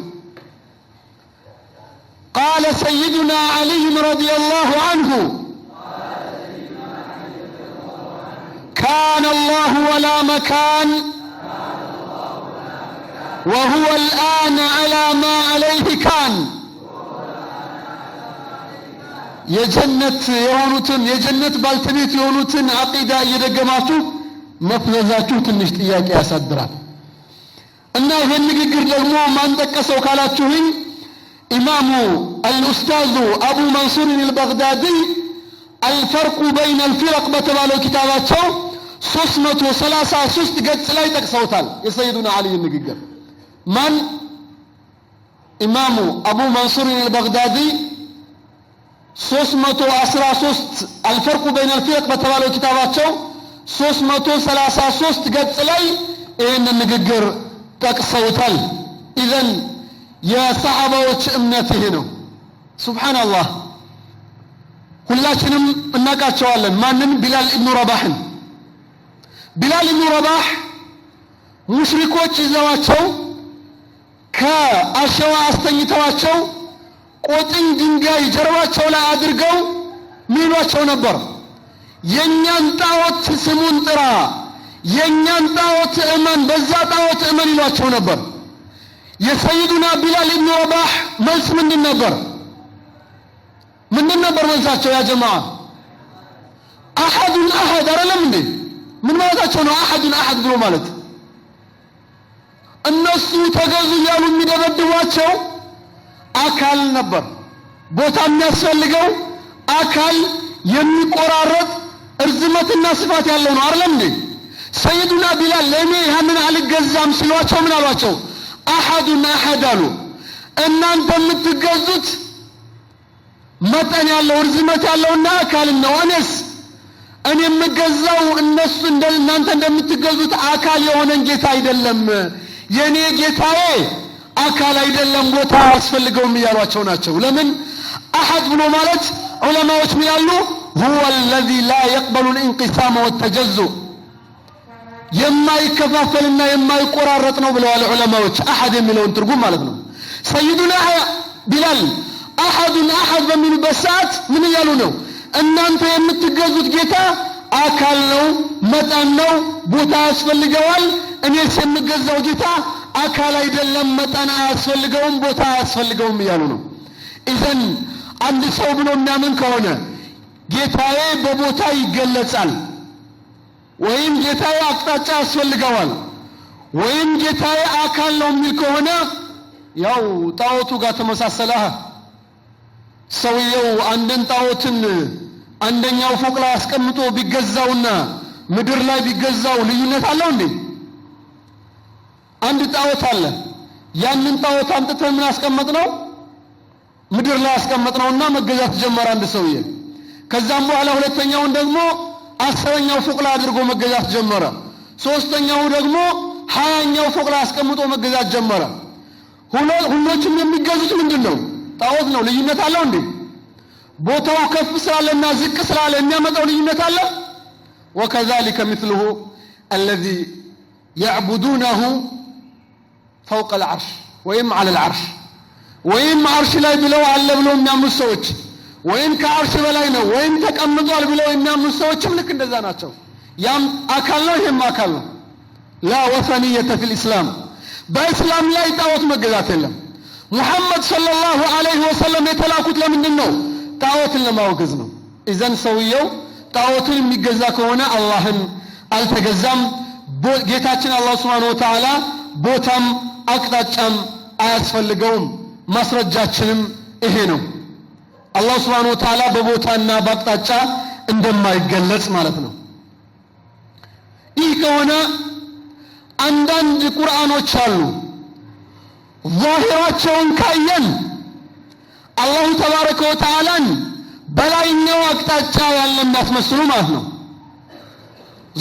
قال سيدنا علي رضي الله عنه كان الله ولا مكان وهو الآن على ما عليه كان የጀነት የሆኑትን የጀነት ባልተቤት የሆኑትን አቂዳ እየደገማችሁ መፍዘዛችሁ ትንሽ ጥያቄ ያሳድራል። እና ይሄን ንግግር ደግሞ ማን ጠቀሰው ካላችሁኝ ኢማሙ አልኡስታዙ አቡ መንሱር አልበግዳዲ الفرق بين الفرق በተባለው ኪታባቸው 333 ገጽ ላይ ጠቅሰውታል የሰይዱና ዓሊ ንግግር። ማን? ኢማሙ አቡ መንሱር አልበግዳዲ 313 الفرق بين الفرق በተባለው ኪታባቸው 333 ገጽ ላይ ይህን ንግግር ጠቅሰውታል። ኢዘን የሰሃባዎች እምነት ይሄ ነው። ሱብሃንአላህ። ሁላችንም እናቃቸዋለን። ማንን? ቢላል ኢብኑ ረባህን። ቢላል ኢብኑ ረባህ ሙሽሪኮች ይዘዋቸው ከአሸዋ አስተኝተዋቸው ቆጥኝ ድንጋይ ጀርባቸው ላይ አድርገው ሚሏቸው ነበር፣ የኛን ጣዖት ስሙን ጥራ፣ የኛን ጣዖት እመን፣ በዛ ጣዖት እመን ይሏቸው ነበር። የሰይዱና ቢላል ኢብኑ ረባህ መልስ ምንድን ነበር? ምንድን ነበር መልሳቸው? ያ ጀማዓ አሐዱን አሐድ አይደለም እንዴ? ምን ማለታቸው ነው? አሐዱን አሐድ ብሎ ማለት እነሱ ተገዙ እያሉ የሚደበድቧቸው አካል ነበር። ቦታ የሚያስፈልገው አካል የሚቆራረጥ እርዝመትና ስፋት ያለው ነው አይደለም እንዴ? ሰይዱና ቢላል ለኔ ያንን አልገዛም ሲሏቸው ምን አሏቸው? አሐዱን አሐድ አሉ። እናንተ የምትገዙት መጠን ያለው እርዝመት ያለውና አካል ነው። እኔ የምገዛው እነሱ እናንተ እንደምትገዙት አካል የሆነን ጌታ አይደለም። የኔ ጌታዬ አካል አይደለም ቦታ አያስፈልገውም እያሏቸው ናቸው። ለምን አሐድ ብሎ ማለት ዑለማዎች ምን ያሉ هو الذي لا يقبل الانقسام والتجزؤ የማይከፋፈልና የማይቆራረጥ ነው ብለዋል ዑለማዎች። አሐድ የሚለውን ትርጉም ማለት ነው። ሰይዱና ቢላል አሐድ በሚሉበት ሰዓት ምን እያሉ ነው? እናንተ የምትገዙት ጌታ አካል ነው፣ መጠን ነው፣ ቦታ ያስፈልገዋል። እኔስ የምገዛው ጌታ አካል አይደለም፣ መጠን አያስፈልገውም፣ ቦታ አያስፈልገውም እያሉ ነው። ኢዘን አንድ ሰው ብሎ የሚያምን ከሆነ ጌታዬ በቦታ ይገለጻል፣ ወይም ጌታዬ አቅጣጫ ያስፈልገዋል፣ ወይም ጌታዬ አካል ነው የሚል ከሆነ ያው ጣዖቱ ጋር ተመሳሰለ። ሰውየው አንድን ጣዖትን አንደኛው ፎቅ ላይ አስቀምጦ ቢገዛውና ምድር ላይ ቢገዛው ልዩነት አለው እንዴ? አንድ ጣዖት አለ። ያንን ጣዖት አንጥተን ምን አስቀመጥነው? ምድር ላይ አስቀመጥነውና መገዛት ጀመረ አንድ ሰውዬ። ከዛም በኋላ ሁለተኛውን ደግሞ 10ኛው ፎቅ ላይ አድርጎ መገዛት ጀመረ። ሶስተኛው ደግሞ 20ኛው ፎቅ ላይ አስቀምጦ መገዛት ጀመረ። ሁሎችም የሚገዙት ምንድነው? ጣዖት ነው። ልዩነት አለው እንዴ? ቦታው ከፍ ስላለና ዝቅ ስላለ የሚያመጣው ልዩነት አለ? وكذلك مثله الذي يعبدونه فوق العرش ወይም على العرش ወይም አርሽ ላይ ብለው አለ ብለው የሚያምኑ ሰዎች ወይም ከአርሽ በላይ ነው ወይም ተቀምጧል ብለው የሚያምኑ ሰዎችም ልክ እንደዛ ናቸው። ያም አካል ነው፣ ይሄም አካል ነው። لا وثنية في الإسلام በእስላም ላይ ጣዖት መገዛት የለም። ሙሐመድ ሰለላሁ ዐለይሂ ወሰለም የተላኩት ለምንድን ነው? ጣዖትን ለማውገዝ ነው። ኢዘን ሰውየው ጣዖትን የሚገዛ ከሆነ አላህን አልተገዛም። ጌታችን አላህ ሱብሓነሁ ወተዓላ ቦታም አቅጣጫም አያስፈልገውም። ማስረጃችንም ይሄ ነው። አላህ ሱብሓነሁ ወተዓላ በቦታና በአቅጣጫ እንደማይገለጽ ማለት ነው። ይህ ከሆነ አንዳንድ ቁርአኖች አሉ ዛሂራቸውን ካየን አላሁ ተባረከ ወተዓላን በላይኛው አቅጣጫ ያለ የሚያስመስሉ ማለት ነው።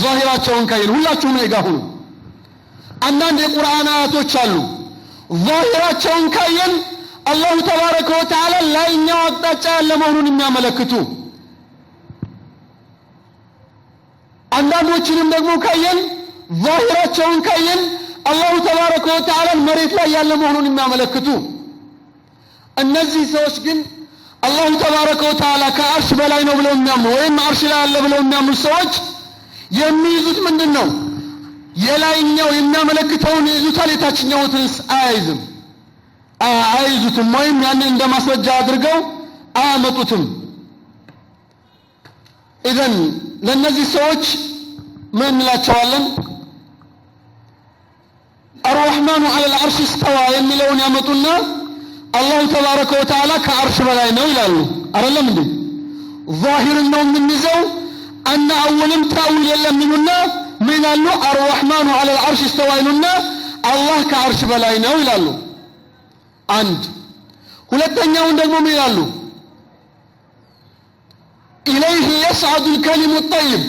ዛሂራቸውን ካየን ሁላችሁም ላይ ጋር ሁኑ። አንዳንድ የቁርአን አያቶች አሉ ዛሂራቸውን ካየን አላሁ ተባረከ ወተዓላ ላይኛው አቅጣጫ ያለ መሆኑን የሚያመለክቱ፣ አንዳንዶችንም ደግሞ ካየን ዛሂራቸውን ካየን አላሁ ተባረከ ወተዓላ መሬት ላይ ያለ መሆኑን የሚያመለክቱ። እነዚህ ሰዎች ግን አላሁ ተባረከ ወተዓላ ከአርሽ በላይ ነው ብለው የሚያምኑ ወይም አርሽ ላይ ያለ ብለው የሚያምኑ ሰዎች የሚይዙት ምንድነው? የላይኛው የሚያመለክተውን ይዙታል፣ የታችኛውንስ አይዙትም ወይም ያንን እንደ ማስረጃ አድርገው አያመጡትም። ኢዘን ለነዚህ ሰዎች ምን እንላቸዋለን? الرحمن على العرش استوى የሚለውን ያመጡና አላሁ ተባረከ ወተዓላ ከአርሽ በላይ ነው ይላሉ። አይደለም እንዴ? ዛሂር ነው የምንይዘው እና አወልም ታውል የለም ይሉና ምን ይላሉ? الرحمن على العرش استوى ይሉና አላህ ከአርሽ በላይ ነው ይላሉ። አንድ ሁለተኛውን ደግሞ ምን ይላሉ? ኢለይሂ የስዐዱ الكلم الطيب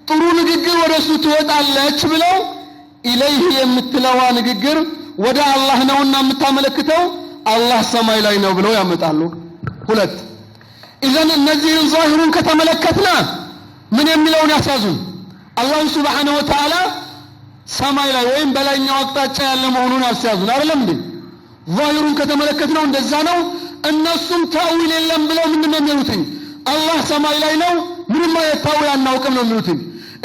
ጥሩ ንግግር ወደሱ ትወጣለች ብለው ኢለይሂ የምትለዋ ንግግር ወደ አላህ ነውና የምታመለክተው አላህ ሰማይ ላይ ነው ብለው ያመጣሉ። ሁለት ኢዘን እነዚህን ዛሂሩን ከተመለከትና ምን የሚለውን ያሳዙን? አላህ ሱብሓነሁ ወተዓላ ሰማይ ላይ ወይም በላይኛው አቅጣጫ ያለ መሆኑን ያሳዙን። አይደለም እንዴ? ዛሂሩን ከተመለከትነው እንደዛ ነው። እነሱም ታዊል የለም ብለው ምንድነው የሚሉት? አላህ ሰማይ ላይ ነው፣ ምንም አይነት ታዊል አናውቅም ነው የሚሉት።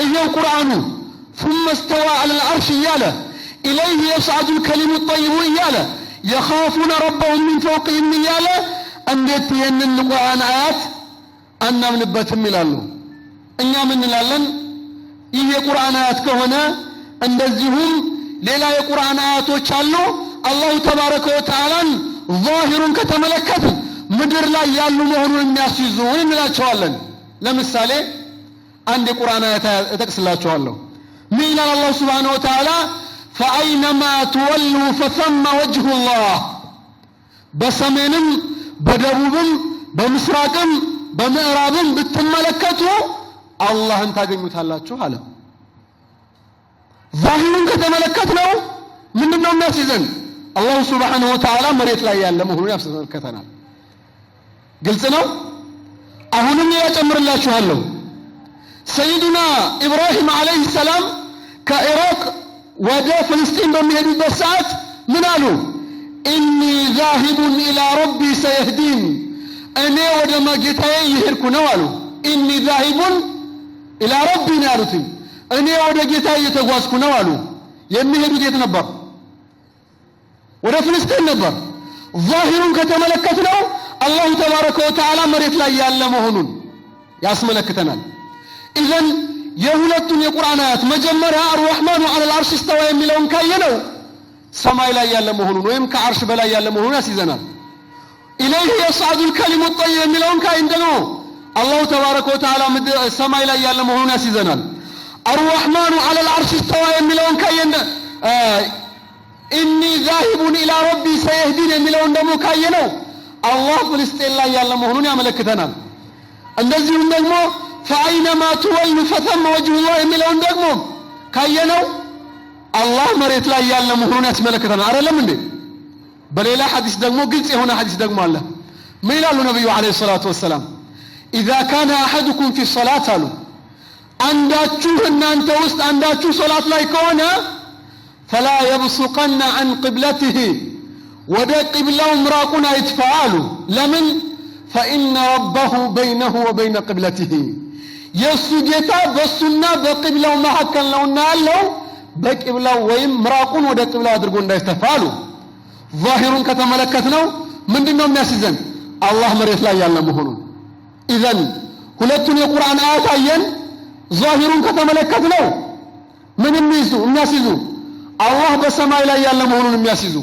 ይሄው ቁርአኑ ثم استوى على العرش ياله إليه يصعد الكلم الطيب ياله يخافون ربهم من فوقهم ياله እንዴት ይሄንን ቁርአን አያት አናምንበትም ይላሉ። እኛ ምን እንላለን? ይሄ የቁርአን አያት ከሆነ እንደዚሁም ሌላ የቁርአን አያቶች አሉ አላሁ ተባረከ ወተዓላን ዛሂሩን ከተመለከት ምድር ላይ ያሉ መሆኑን የሚያስይዙ እንላቸዋለን። ለምሳሌ አንድ የቁርአን አያት እጠቅስላችኋለሁ። من إلى الله سبحانه وتعالى فأينما تولوا فثم وجه الله بسمينم بدبوبم بمسراقم بمعرابم بتملكتوا الله انت አገኙታላችሁ አለ። ዛሂሩን ከተመለከትነው ምንድነው የሚያስይዘን? አላህ ሱብሓነሁ ወተዓላ መሬት ላይ ያለ መሆኑን ያስመለክተናል። ግልጽ ነው። አሁንም ያጨምርላችኋለሁ። ሰይዱና ኢብራሂም አለይሂ ሰላም ከኢራቅ ወደ ፍልስጤም በሚሄዱበት ሰዓት ምን አሉ? ኢኒ ዛሂቡን ኢላ ረቢ ሰየህዲን፣ እኔ ወደ ጌታዬ እየሄድኩ ነው አሉ። ኢኒ ዛሂቡን ኢላ ረቢ ነው ያሉት። እኔ ወደ ጌታዬ እየተጓዝኩ ነው አሉ። የሚሄዱት የት ነበር? ወደ ፍልስጤም ነበር። ዛሂሩን ከተመለከትነው አላሁ ተባረከ ወተዓላ መሬት ላይ ያለ መሆኑን ያስመለክተናል። ኢዘን የሁለቱን የቁርአን አያት መጀመሪያ አርረህማኑ ዐለል ዐርሽ እስተዋ የሚለውን ካየነው ሰማይ ላይ ያለ መሆኑን ወይም ከአርሽ በላይ ያለ መሆኑን ያስይዘናል። ኢለይሂ የስዐዱል ከሊሙ ጠይብ የሚለውን ካይን ደግሞ አላሁ ተባረከ ወተዓላ ሰማይ ላይ ያለ መሆኑን ያስይዘናል። አርረህማኑ ዐለል ዐርሽ እስተዋ የሚለውን ካየን ኢኒ ዛሂቡን ኢላ ረቢ ሰየህዲን የሚለውን ደግሞ ካየነው አላህ ፍልስጤን ላይ ያለ መሆኑን ያመለክተናል። እንደዚሁም ደግሞ ፈአይነማ ትወሉ ፈተመ ወጅሁላህ የሚለውን ደግሞ ካየነው አላህ መሬት ላይ ያለ መሆኑን ያስመለክተናል። አይደለም እንዴ? በሌላ ሐዲስ ደግሞ ግልጽ የሆነ ሐዲስ ደግሞ አለ። ምን ይላሉ ነብዩ አለይሂ ሰላቱ ወሰላም? ኢዛ ካነ አሐዱኩም ፊ ሶላት አሉ፣ አንዳችሁ እናንተ ውስጥ አንዳችሁ ሶላት ላይ ከሆነ ፈላ የብሱቀነ ዐን ቂብለቲሂ፣ ወደ ቂብላው ምራቁን አይትፋ አሉ። ለምን? ፈኢነ ረበሁ በይነሁ ወበይነ ቂብለቲሂ፣ የእሱ ጌታ በእሱና በቂብላው መካከል ነውና ያለው በቂብላው ወይም ምራቁን ወደ ቂብላው አድርጎ እንዳይተፋ አሉ። ዛሂሩን ከተመለከትነው ምንድነው የሚያስይዘን? አላህ መሬት ላይ ያለ መሆኑን። ኢዘን ሁለቱን የቁርአን አያት አየን። ዛሂሩን ከተመለከትነው ምን የሚያስይዙ? አላህ በሰማይ ላይ ያለ መሆኑን የሚያስይዙ።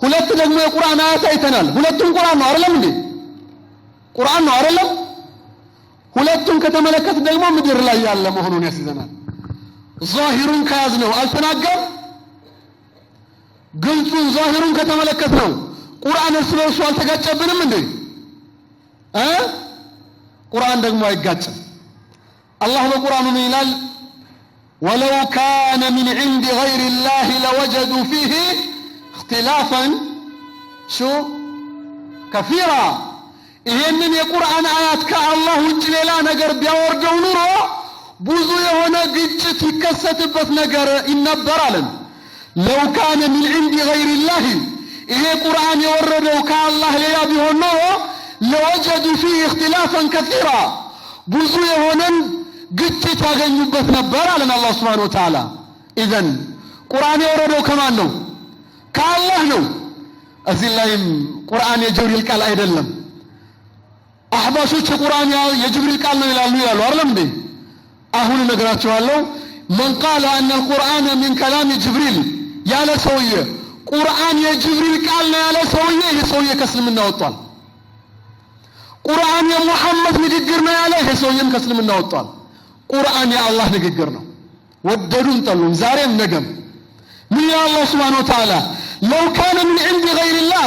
ሁለት ደግሞ የቁርአን አያት አይተናል። ሁለቱም ቁርአን ነው አይደለም እንዴ? ቁርአን ነው አይደለም? ሁለቱም ከተመለከት ደግሞ ምድር ላይ ያለ መሆኑን ያስይዘናል። ዛሂሩን ከያዝነው አልተናገር ግልጹን ዛሂሩን ከተመለከትነው ቁርአን እርስ በርሱ አልተጋጨብንም እንዴ? ቁርአን ደግሞ አይጋጭም። አላህ በቁርአኑ ምን ይላል? ወለው ካነ ሚን ዒንዲ ገይሪ ላህ ለወጀዱ ፊህ እክትላፈን ከሲራ። ይሄንን የቁርአን አያት ከአላህ ውጭ ሌላ ነገር ቢያወርደው ኑሮ ብዙ የሆነ ግጭት ይከሰትበት ነገር ይነበራልን። ለው ካነ ሚን ዒንዲ ገይሪ ላህ፣ ይሄ ቁርአን የወረደው ከአላህ ሌላ ቢሆን ኖሮ ለወጀዱ ፊህ እክትላፈን ከሲራ፣ ብዙ የሆነን ግጭት ያገኙበት ነበር አለን አላህ ሱብሓነሁ ወተዓላ። ኢዘን ቁርአን የወረደው ከማን ነው? ከአላህ ነው። እዚህ ላይም ቁርአን የጅብሪል ቃል አይደለም። አህባሾች የቁርአን የጅብሪል ቃል ነው ይላሉ አይደለም እንዴ? አሁን እነግራችኋለሁ። መን ቃለ አነ አልቁርአን ሚን ከላም ጅብሪል ያለ ሰውዬ ቁርአን የጅብሪል ቃል ነው ያለ ሰውዬ ይሄ ሰውዬ ከእስልምና ወጥቷል። ቁርአን የሙሐመድ ንግግር ነው ያለ ይሄ ሰውዬም ከእስልምና ወጥቷል። ቁርአን የአላህ ንግግር ነው፣ ወደዱም ጠሉም፣ ዛሬም ነገም። ምን ይላል አላህ ሱብሓነሁ ወተዓላ? ለው ካነ ሚን ዒንዲ ገይሪላህ፣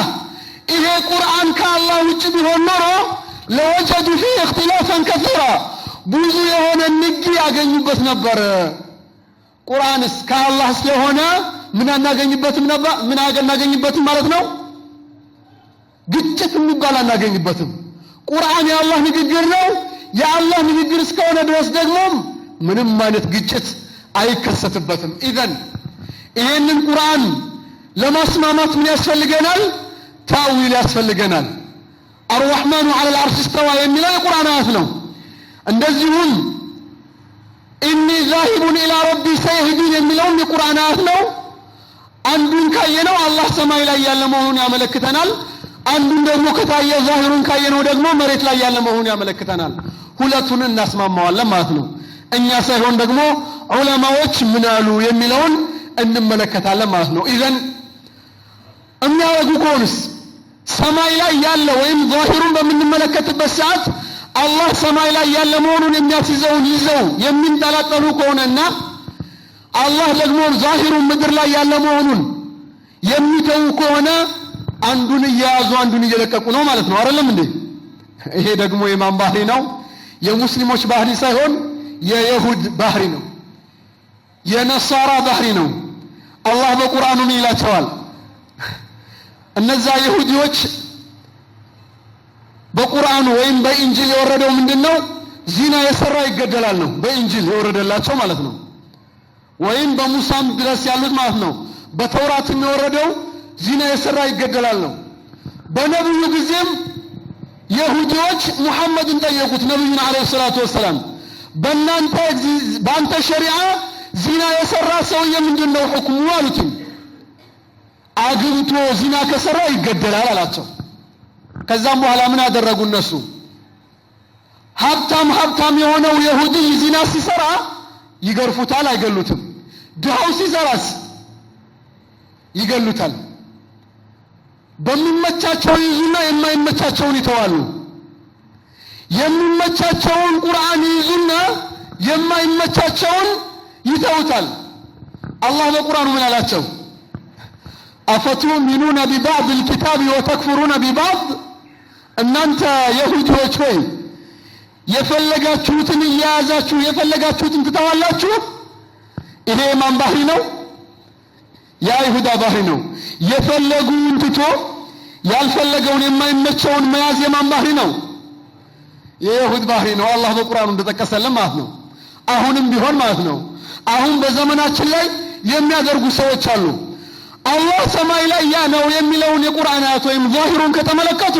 ይሄ ቁርአን ከአላህ ውጭ ቢሆን ኖሮ ለወጀዱ ፊህ እክትላፈን ከሲራ፣ ብዙ የሆነ ንግ ያገኙበት ነበር። ቁርአንስ ከአላህ ስለሆነ ምን አናገኝበትም ነበር? ምን አናገኝበትም ማለት ነው? ግጭት የሚባል አናገኝበትም። ቁርአን የአላህ ንግግር ነው። የአላህ ንግግር እስከሆነ ድረስ ደግሞ ምንም አይነት ግጭት አይከሰትበትም። ኢዘን ይሄንን ቁርአን ለማስማማት ምን ያስፈልገናል? ታዊል ያስፈልገናል። አርረህማኑ ዐለል ዐርሽ እስተዋ የሚለው የቁርአን አያት ነው። እንደዚሁም ኢኒ ዛሂቡን ኢላ ረቢ ሰየህዲን የሚለውም የቁርአን አያት ነው። አንዱን ካየነው አላህ ሰማይ ላይ ያለ መሆኑን ያመለክተናል። አንዱን ደግሞ ከታየ ዛሂሩን ካየነው ደግሞ መሬት ላይ ያለ መሆኑን ያመለክተናል። ሁለቱን እናስማማዋለን ማለት ነው። እኛ ሳይሆን ደግሞ ዑለማዎች ምን አሉ የሚለውን እንመለከታለን ማለት ነው። ኢዘን የሚያወጉ ከሆንስ ሰማይ ላይ ያለ ወይም ዛሂሩን በምንመለከትበት ሰዓት አላህ ሰማይ ላይ ያለ መሆኑን የሚያስይዘውን ይዘው የሚንጠላጠሉ ከሆነና አላህ ደግሞ ዛሂሩን ምድር ላይ ያለ መሆኑን የሚተው ከሆነ አንዱን እየያዙ አንዱን እየለቀቁ ነው ማለት ነው። አይደለም እንዴ? ይሄ ደግሞ የማን ባህሪ ነው? የሙስሊሞች ባህሪ ሳይሆን የይሁድ ባህሪ ነው፣ የነሳራ ባህሪ ነው። አላህ በቁርአኑ ምን ይላቸዋል? እነዛ ይሁዲዎች በቁርአን ወይም በኢንጂል የወረደው ምንድነው ዚና የሰራ ይገደላል ነው በኢንጂል የወረደላቸው ማለት ነው ወይም በሙሳም ድረስ ያሉት ማለት ነው በተውራት የወረደው ዚና የሰራ ይገደላል ነው በነብዩ ጊዜም ይሁዲዎች ሙሐመድን ጠየቁት ነብዩን አለይሂ ሰላቱ ወሰለም በአንተ ሸሪዓ ዚና የሰራ ሰው ምንድነው ሁክሙ አሉት አግብቶ ዚና ከሰራ ይገደላል አላቸው ከዛም በኋላ ምን አደረጉ እነሱ ሀብታም የሆነው ይሁዲ ዚና ሲሰራ ይገርፉታል አይገሉትም ድሃው ሲሰራስ ይገሉታል በሚመቻቸው ይዙና የማይመቻቸውን ይተዋሉ የሚመቻቸውን ቁርአን ይዙና የማይመቻቸውን ይተውታል አላህ በቁርአኑ ምን አላቸው አፈቱሚኑና ቢባዕድ الكتاب وتكفرون ببعض እናንተ ይሁዲዎች ሆይ የፈለጋችሁትን ያዛችሁ የፈለጋችሁትን ትተዋላችሁ ይሄ ማን ባህሪ ነው የይሁዳ ባህሪ ነው የፈለጉን ትቶ ያልፈለገውን የማይመቸውን መያዝ የማን ባህሪ ነው የይሁድ ባህሪ ነው አላህ በቁርአኑ እንደተጠቀሰልን ማለት ነው አሁንም ቢሆን ማለት ነው አሁን በዘመናችን ላይ የሚያደርጉ ሰዎች አሉ አላህ ሰማይ ላይ ያ ነው የሚለውን የቁርአን አያት ወይም ዛሂሩን ከተመለከቱ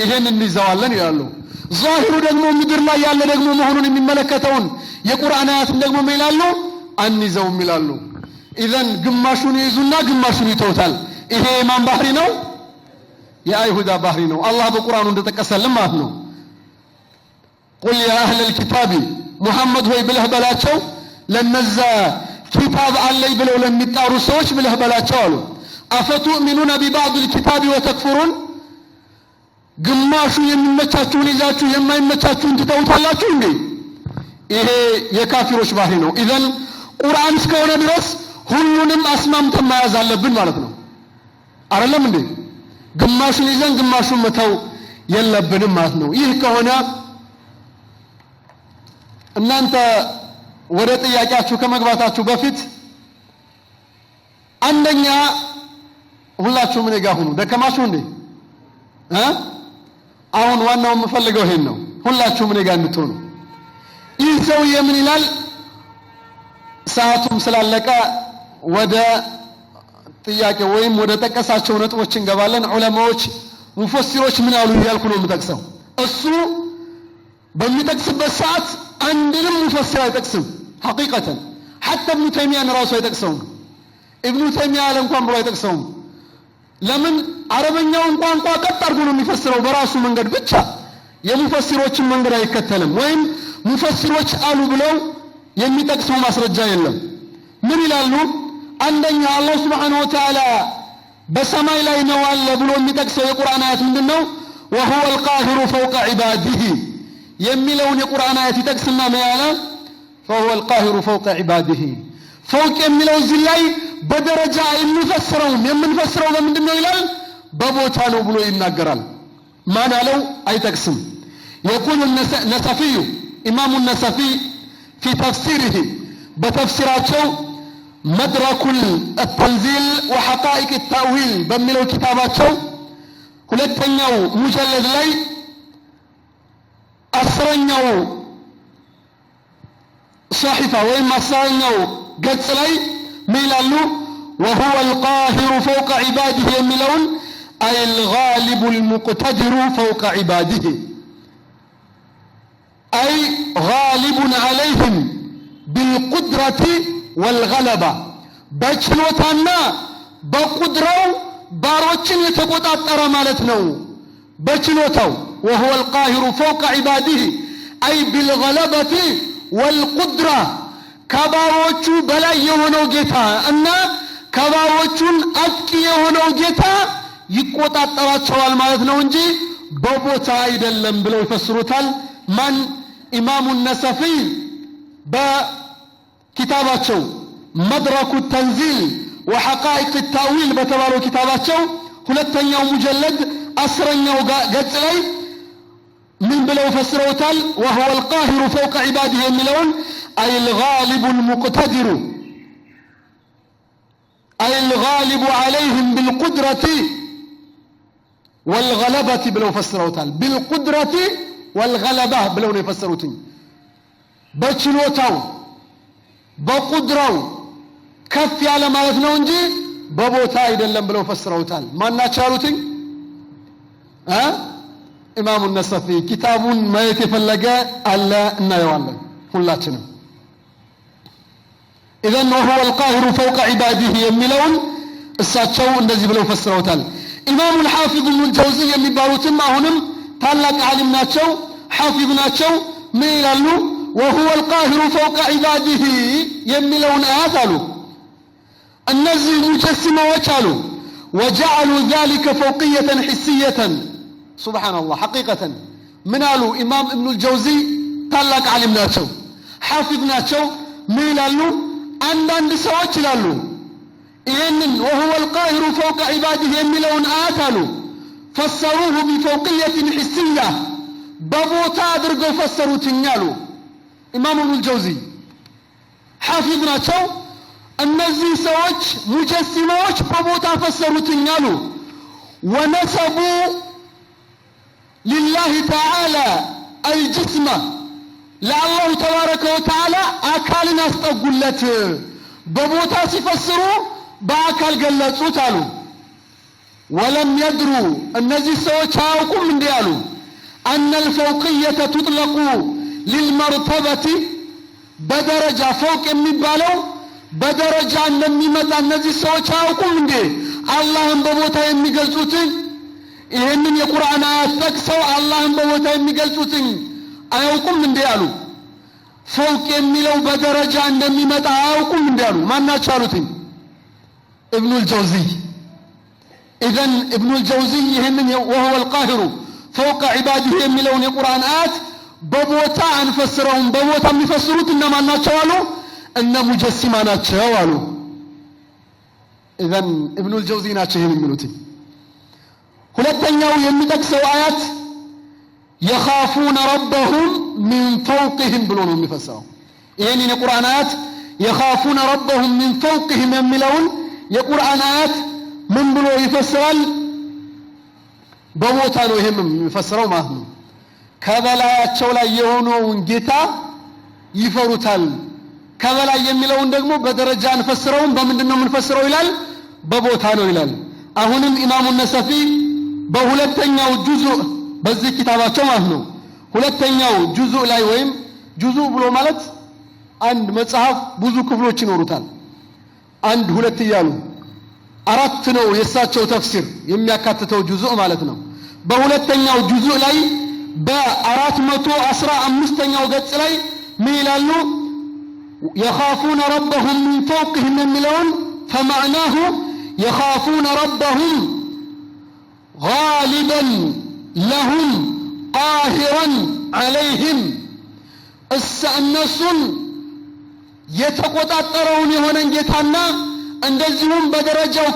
ይሄንን ይዘዋለን ይላሉ ዛሂሩ ደግሞ ምድር ላይ ያለ ደግሞ መሆኑን የሚመለከተውን የቁርአን አያትን ደግሞ ይላሉ አንይዘውም ይላሉ ኢዘን ግማሹን ይዙና ግማሹን ይተውታል ይሄ ማን ባህሪ ነው የይሁዳ ባህሪ ነው አላህ በቁርአኑ እንደተጠቀሰልን ማለት ነው ቁል ያ አህለ الكتاب ሙሐመድ ሆይ ብለህ በላቸው ለነዛ ኪታብ አለይ ብለው ለሚጣሩ ሰዎች ብለህ በላቸው አሉ አፈቱሚኑና ቢባዕድ الكتاب وتكفرون ግማሹ የሚመቻችሁን ይዛችሁ የማይመቻችሁን ትተውታላችሁ እንዴ ይሄ የካፊሮች ባህሪ ነው ኢዘን ቁርአን እስከሆነ ድረስ ሁሉንም አስማምተን መያዝ አለብን ማለት ነው አይደለም እንዴ ግማሹን ይዘን ግማሹን መተው የለብንም ማለት ነው ይህ ከሆነ እናንተ ወደ ጥያቄያችሁ ከመግባታችሁ በፊት አንደኛ ሁላችሁም እኔ ጋር ሁኑ ደከማችሁ እንዴ አሁን ዋናው የምፈልገው ይሄን ነው ሁላችሁም እኔ ጋር እንድትሆኑ ይህ ሰውዬ ምን ይላል ሰዓቱም ስላለቀ ወደ ጥያቄ ወይም ወደ ተቀሳቸው ነጥቦች እንገባለን ዑለማዎች ሙፈሲሮች ምን አሉ ይያልኩ ነው የምጠቅሰው እሱ በሚጠቅስበት ሰዓት አንድንም ሙፈሲር አይጠቅስም ሐቂቀተን حتى ابن تيميه ራሱ አይጠቅሰውም ابن تيميه እንኳን ብሎ አይጠቅሰውም ለምን አረበኛውን ቋንቋ ቀጥ አድርጎ ነው የሚፈስረው በራሱ መንገድ ብቻ የሙፈሲሮችን መንገድ አይከተልም ወይም ሙፈሲሮች አሉ ብለው የሚጠቅሰው ማስረጃ የለም ምን ይላሉ አንደኛ አላህ Subhanahu Wa Ta'ala በሰማይ ላይ ነው አለ ብሎ የሚጠቅሰው የቁርአን አያት ምንድነው وهو القاهر فوق عباده የሚለውን የቁርአን አያት ይጠቅስና ማያላ فهو القاهر فوق عباده فوق የሚለው እዚህ ላይ በደረጃ የምንፈስረው ለምንድነው ይላል በቦታ ነው ብሎ ይናገራል ማን አለው አይጠቅስም يقول النسفي امام النسفي في تفسيره بتفسيراته مدرك التنزيل وحقائق التأويل بميلو كتاباته ሁለተኛው ሙጀለድ ላይ አስረኛው صحيفه ወይም አስረኛው ገጽ ላይ ሚላሉ وهو القاهر فوق عباده የሚለውን أي الغالب المقتدر فوق عباده أي غالب عليهم بالقدرة والغلبة بچلوتانا بقدرو باروچن يتቆጣጠረ ማለት ነው بچلوتاو وهو القاهر فوق عباده أي بالغلبة والقدرة ከባሮቹ በላይ የሆነው ጌታ እና ከባሮቹን አጥቂ የሆነው ጌታ ይቆጣጠራቸዋል ማለት ነው እንጂ በቦታ አይደለም ብለው ይፈስሩታል ማን ኢማሙ ነሰፊ በኪታባቸው መድረኩ ተንዚል وحقائق التأويل በተባለው ኪታባቸው ሁለተኛው ሙጀለድ 10ኛው ገጽ ላይ ምን ብለው ፈስረውታል وهو القاهر فوق عباده የሚለውን أي الغالب المقتدر أي الغالب عليهم بالقدرة والغلبة بلو فسروتال بالقدرة والغلبة بلو يفسروتين بچلوتاو بقدراو كف على ማለት ነው እንጂ በቦታ አይደለም ብለው ፈስረውታል ማናቸው ያሉትኝ ኢማሙ ነሰፊ ኪታቡን ማየት የፈለገ አለ እናየዋለን ሁላችንም اذن وهو القاهر فوق عباده የሚለውን እሳቸው እንደዚህ ብለው ፈስረውታል ኢማሙ الحافظ ابن الجوزي የሚባሉትም አሁንም ታላቅ ዓሊም ናቸው ሐፊዝ ናቸው ምን ይላሉ وهو القاهر فوق عباده የሚለውን አያት አሉ እነዚህ ሙጀሲማዎች አሉ وجعلوا ذلك فوقية حسية سبحان الله حقيقة من قالوا إمام ابن الجوزي ታላቅ ዓሊም ናቸው ሐፊዝ ናቸው ምን ይላሉ አንዳንድ ሰዎች ይላሉ ይሄንን وهو القاهر فوق عباده የሚለውን አያት አሉ فسروه بفوقية حسية በቦታ አድርገው ፈሰሩትኛሉ ኢማም ኢብኑ ጀውዚ ሐፊዝ ናቸው እነዚህ ሰዎች ሙጀሲማዎች በቦታ ፈሰሩትኛሉ ونسبوا لله تعالى الجسم لله تبارك وتعالى አካልን አስጠጉለት በቦታ ሲፈስሩ በአካል ገለጹት አሉ ولم يدروا እነዚህ ሰዎች አያውቁም እንዴ አሉ أن الفوقية تطلق للمرتبة بدرجة فوق የሚባለው በደረጃ እንደሚመጣ እነዚህ ሰዎች አያውቁም እንዴ አላህን በቦታ የሚገልጹት ይሄንን የቁርአን አያት ጠቅሰው አላህን በቦታ የሚገልጹት አያውቁም እንዴ አሉ فوق የሚለው በደረጃ እንደሚመጣ አያውቁም እንዴ አሉ ማናቸው አሉት ابن الجوزي اذن ابن الجوزي ይሄንን وهو القاهر فوق عباده የሚለውን የቁርአን አያት በቦታ አንፈስረውም በቦታ የሚፈስሩት እነማን ናቸው አሉ እነ ሙጀሲማ ናቸው አሉ اذن ابن الجوزي ናቸው ይሄን የሚሉት ሁለተኛው የሚጠቅሰው አያት يخافون ربهم من فوقهم ብሎ ነው የሚፈሰረው ይሄንን የቁርአን አያት يخافون ربهم من فوقهم የሚለውን የቁርአን አያት ምን ብሎ ይፈስራል በቦታ ነው ይሄም የሚፈስረው ማለት ነው ከበላያቸው ላይ የሆነውን ጌታ ይፈሩታል ከበላይ የሚለውን ደግሞ በደረጃ አንፈስረውም በምንድነው የምንፈስረው ይላል በቦታ ነው ይላል አሁንም ኢማሙ ነሰፊ በሁለተኛው ጁዙእ በዚህ ኪታባቸው ማለት ነው ሁለተኛው ጁዙእ ላይ ወይም ጁዙእ ብሎ ማለት አንድ መጽሐፍ ብዙ ክፍሎች ይኖሩታል አንድ ሁለት ይያሉ አራት ነው የሳቸው ተፍሲር የሚያካትተው ጁዙእ ማለት ነው በሁለተኛው ጁዙእ ላይ በ415ኛው ገጽ ላይ ምን ይላሉ يخافون ربهم من فوقهم የሚለውን فمعناه يخافون ربهم غالبا لهم قاهرا عليهم السنسن የተቆጣጠረውን የሆነን ጌታና እንደዚሁም በደረጃው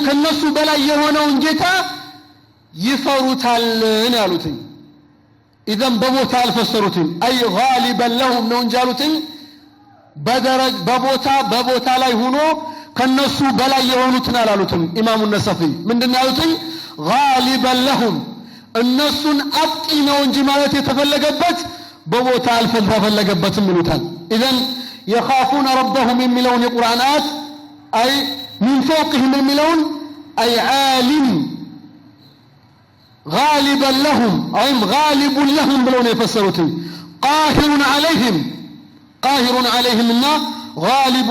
ከነሱ በላይ የሆነውን ጌታ ይፈሩታል ነው ያሉት اذا በቦታ አልፈሰሩትም اي غالبا لهم ነው እንጃሉት በቦታ ላይ ሆኖ ከነሱ በላይ የሆኑትን አላሉትም ኢማሙ ነሰፊ ምንድነው ያሉት غالبا لهم እነሱን አጥቂ ነው እንጂ ማለት የተፈለገበት በቦታ አልፈለገበትም ይሉታል اذا يخافون ربهم የሚለውን የቁርአን አያት اي من فوقهم የሚለውን اي عالم غالبا لهم اي غالب لهم ብለው ነው የፈሰሩት قاهر عليهم እና غالب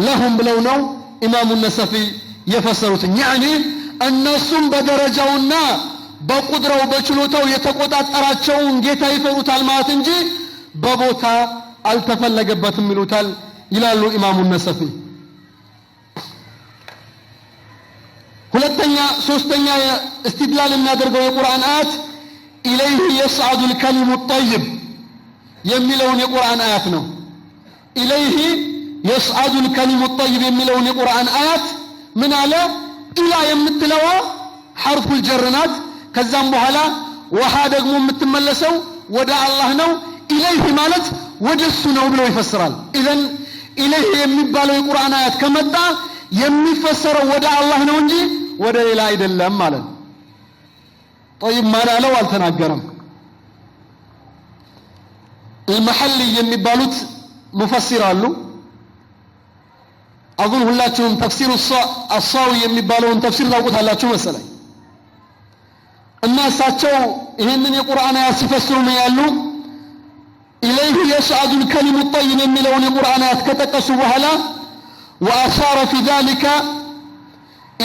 لهم ብለው ነው ኢማሙ ነሰፊ የፈሰሩት يعني እነሱም በደረጃውና በቁድራው በችሎታው የተቆጣጠራቸውን ጌታ ይፈሩታል ማለት እንጂ በቦታ አልተፈለገበትም ይሉታል ይላሉ ኢማሙ ነሰፊ ሁለተኛ ሶስተኛ استدلال የሚያደርገው የቁርአን አያት ኢለይሂ يصعد الكلم الطيب የሚለውን የቁርአን አያት ነው ኢለይሂ يصعد الكلم الطيب የሚለውን የቁርአን አያት ምን አለ ኢላ የምትለው حرف الجر ናት ከዛም በኋላ ወሃ ደግሞ የምትመለሰው ወደ አላህ ነው ኢለይሂ ማለት ወደሱ ነው ብሎ ይፈስራል ኢዘን ኢለይሂ የሚባለው የቁርአን አያት ከመጣ የሚፈሰረው ወደ አላህ ነው እንጂ ወደ ሌላ አይደለም ማለት طيب ما ላለው አልተናገረም المحلي የሚባሉት ሙፈሲር አሉ አሁን ሁላችሁም ተፍሲሩ الصاوي የሚባለውን ተፍሲር ታውቁታላችሁ መሰለኝ እና እሳቸው ይሄንን የቁርአን አያት ሲፈስሩ ነው ያሉ إليه يصعد الكلم الطيب የሚለውን የቁርአን አያት ከጠቀሱ በኋላ وأشار في ذلك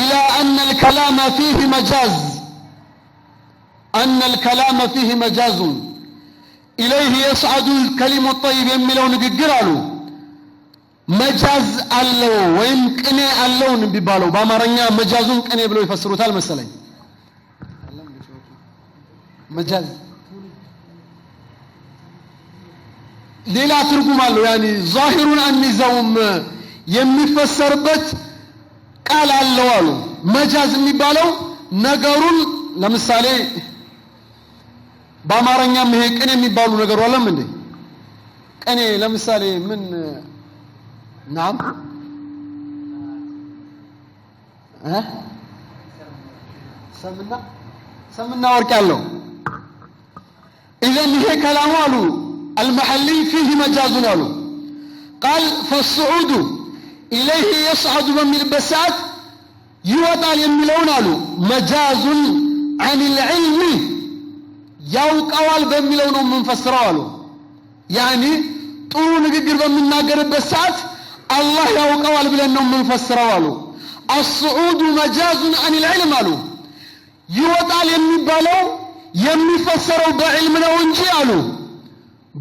إلى أن الكلام فيه مجاز إليه يصعد الكلم الطيب የሚለው ንግግር አሉ መጃዝ አለው ወይም ቅኔ አለው እንቢባለው በአማርኛ መጃዙን ቅኔ ብለው ይፈስሩታል መሰለኝ መጃዝ ሌላ ትርጉም አለው يعني ظاهرون አንይዘውም የሚፈሰርበት ቃል አለው አሉ መጃዝ የሚባለው ነገሩን ለምሳሌ በአማርኛም ይሄ ቅኔ የሚባሉ ነገር አለም እንዴ ቅኔ ለምሳሌ ምን نعم سمنا ورق ያለው اذا ይሄ كلام አሉ المحلي فيه مجاز አሉ قال فالصعود إليه يصعد من البسات يوطال የሚለውን አሉ مجاز عن العلم ያውቀዋል በሚለው ነው የምንፈስረው አሉ يعني ጥሩ ንግግር በሚናገርበት ሰዓት الله ያውቀዋል ብለን ነው የምንፈስረው አሉ الصعود مجاز عن العلم አሉ ይወጣል የሚባለው የሚፈሰረው በዕልም ነው እንጂ አሉ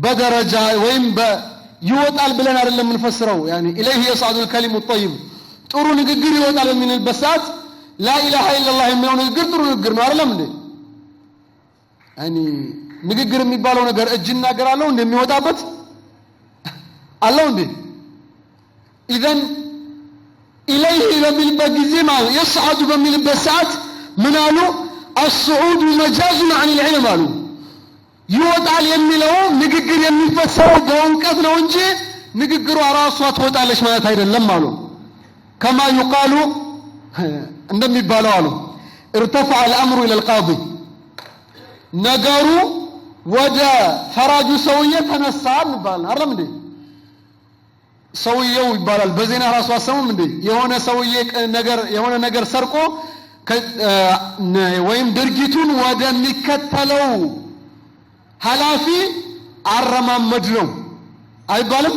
በደረጃ ወይም ይወጣል ብለን አይደለም የምንፈስረው يعني إليه يصعد الكلم الطيب ጥሩ ንግግር ይወጣል በሚልበት ሰዓት لا إله إلا الله የሚለው ንግግር ጥሩ ንግግር ነው አይደለም እንዴ يعني ንግግር የሚባለው ነገር እጅ እናገራለሁ እንደሚወጣበት አለው እንዴ إذا إليه በሚልበት ጊዜ ማለት يصعد በሚልበት ሰዓት ምን አሉ الصعود مجاز عن العلم አሉ ይወጣል የሚለው ንግግር የሚፈሰረው በእውቀት ነው እንጂ ንግግሩ ራሷ ትወጣለች ማለት አይደለም አሉ كما يقال እንደሚባለው አሉ ارتفع الأمر إلى القاضي ነገሩ ወደ ፈራጁ ሰውዬ ተነሳ ይባላል አይደል እንዴ ሰውዬው ይባላል በዜና ራሱ አሰሙም እንዴ የሆነ ነገር ሰርቆ ወይም ድርጊቱን ወደሚከተለው ሐላፊ አረማመድ ነው አይባልም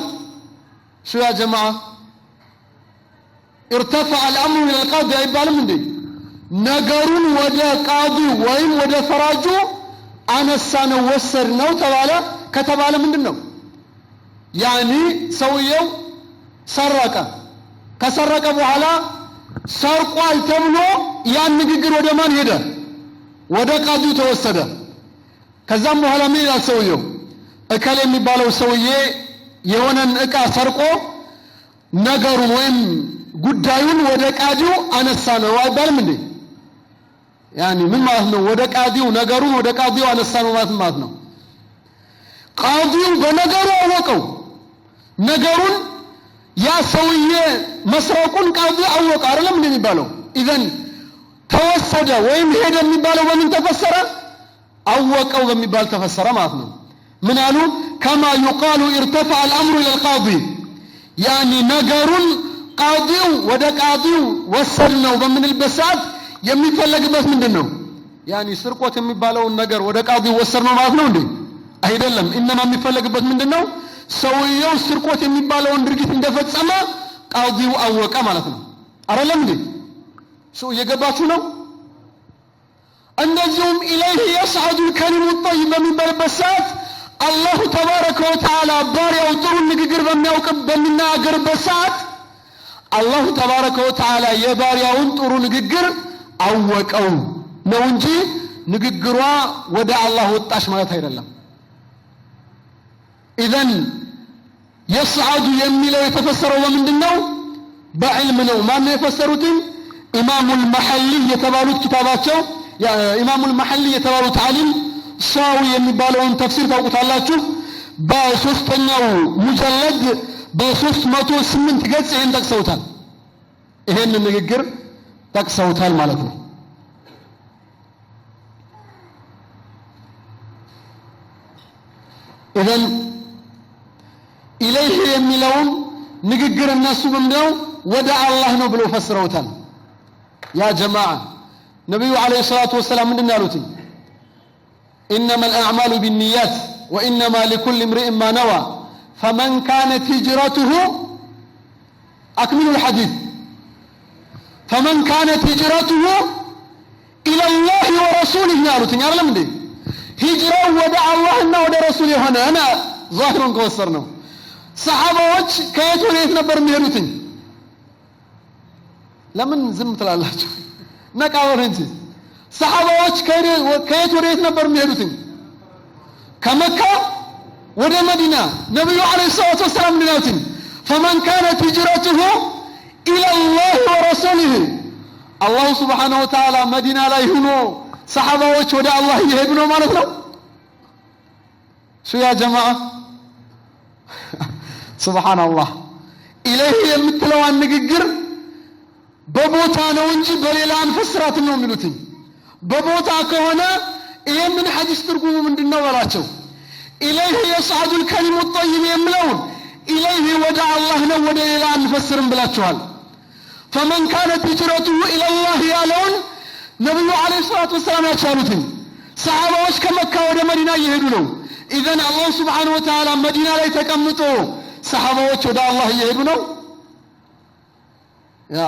ሹ ያ ጀማዓ ارتفع الامر الى القاضي አይባልም እንዴ ነገሩን ወደ ቃዲ ወይም ወደ ፈራጁ አነሳ ነው ወሰድ ነው ከተባለ ምንድነው يعني ሰውየው ሰረቀ ከሰረቀ በኋላ ሰርቋል ተብሎ ያን ንግግር ወደ ማን ሄደ ወደ ቃዲው ተወሰደ ከዛም በኋላ ምን ይላል ሰውየው እከለ የሚባለው ሰውዬ የሆነን ዕቃ ሰርቆ ነገሩን ወይም ጉዳዩን ወደ ቃዲው አነሳ ነው አይባልም እንዴ يعني ምን ማለት ነው ወደ ቃዲው ነገሩን ወደ ቃዲው አነሳ ነው ማለት ነው ቃዲው በነገሩ አወቀው ነገሩን ያ ሰውዬ መስረቁን ቃዲው አወቀ አይደለም እንደሚባለው اذا ተወሰደ ወይም ሄደ የሚባለው በምን ተፈሰረ አወቀው በሚባል ተፈሰረ ማለት ነው ምን አሉ كما يقال ارتفع الامر الى القاضي يعني ነገሩን ቃዲው ወደ ቃዲው ወሰድነው በምንልበት ሰዓት የሚፈለግበት ምንድነው يعني ስርቆት የሚባለው ነገር ወደ ቃዲው ወሰድነው ማለት ነው እንዴ አይደለም انما የሚፈለግበት ምንድነው ሰውየው ስርቆት የሚባለውን ድርጊት እንደፈጸመ ቃዲው አወቀ ማለት ነው አይደለም እንዴ ሰው የገባችሁ ነው እንደዚሁም إليه يصعد الكلم الطيب በሚባልበት ሰዓት አላህ ተባረከ ወተዓላ ባሪያው ጥሩ ንግግር በሚናገርበት ሰዓት አላህ ተባረከ ወተዓላ የባሪያውን ጥሩ ንግግር አወቀው ነው እንጂ ንግግሯ ወደ አላህ ወጣሽ ማለት አይደለም اذا يصعد የሚለው የተፈሰረው በምንድነው በዕልም ነው ማን የፈሰሩት ኢማሙ المحلي የተባሉት ኪታባቸው ኢማሙ المحلي የተባሉት ዓሊም ሻዊ የሚባለውን ተፍሲር ታውቁታላችሁ በሶስተኛው ሙጀለድ በ308 ገጽ ይሄን ጠቅሰውታል ይሄን ንግግር ጠቅሰውታል ማለት ነው إذن إليه يميلون نققر الناس بمنو ودع الله نبلو فسروتان يا جماعة نبي عليه الصلاة والسلام من النالوتي إنما الأعمال بالنيات وإنما لكل امرئ ما نوى فمن كانت هجرته أكمل الحديث فمن كانت هجرته إلى الله ورسوله نالوتي يعلم دي هجرة ودع الله إنه ودع رسوله هنا أنا ظاهر كوسرنا صحابة وجه كيت وليت نبر مهروتي لمن زمت الله نكاور انت صحابة وجه كيت وليت نبر مهروتي كمكة ودا مدينة نبي عليه الصلاة والسلام نالوتي فمن كانت هجرته إلى الله ورسوله الله سبحانه وتعالى مدينة لا يهنو صحابة وجه ودا الله يهبنو مالتنا شو يا جماعة سبحان الله إليه يمتلو عن نققر ببوتا نونجي بليلا انفسرات النوم منوتين ببوتا كهنا إيه من حديث ترقوم من دينا ولاتشو إليه يصعد الكلم الطيب يملون إليه ودع الله نود إلى انفسر بلاتشوال فمن كانت هجرته إلى الله يالون نبي عليه الصلاة والسلام يتشالوتين صحابة وش كمكة ودى مدينة يهدونه إذن الله سبحانه وتعالى مدينة لا يتكمتو صحابة ودا الله يهبنو يا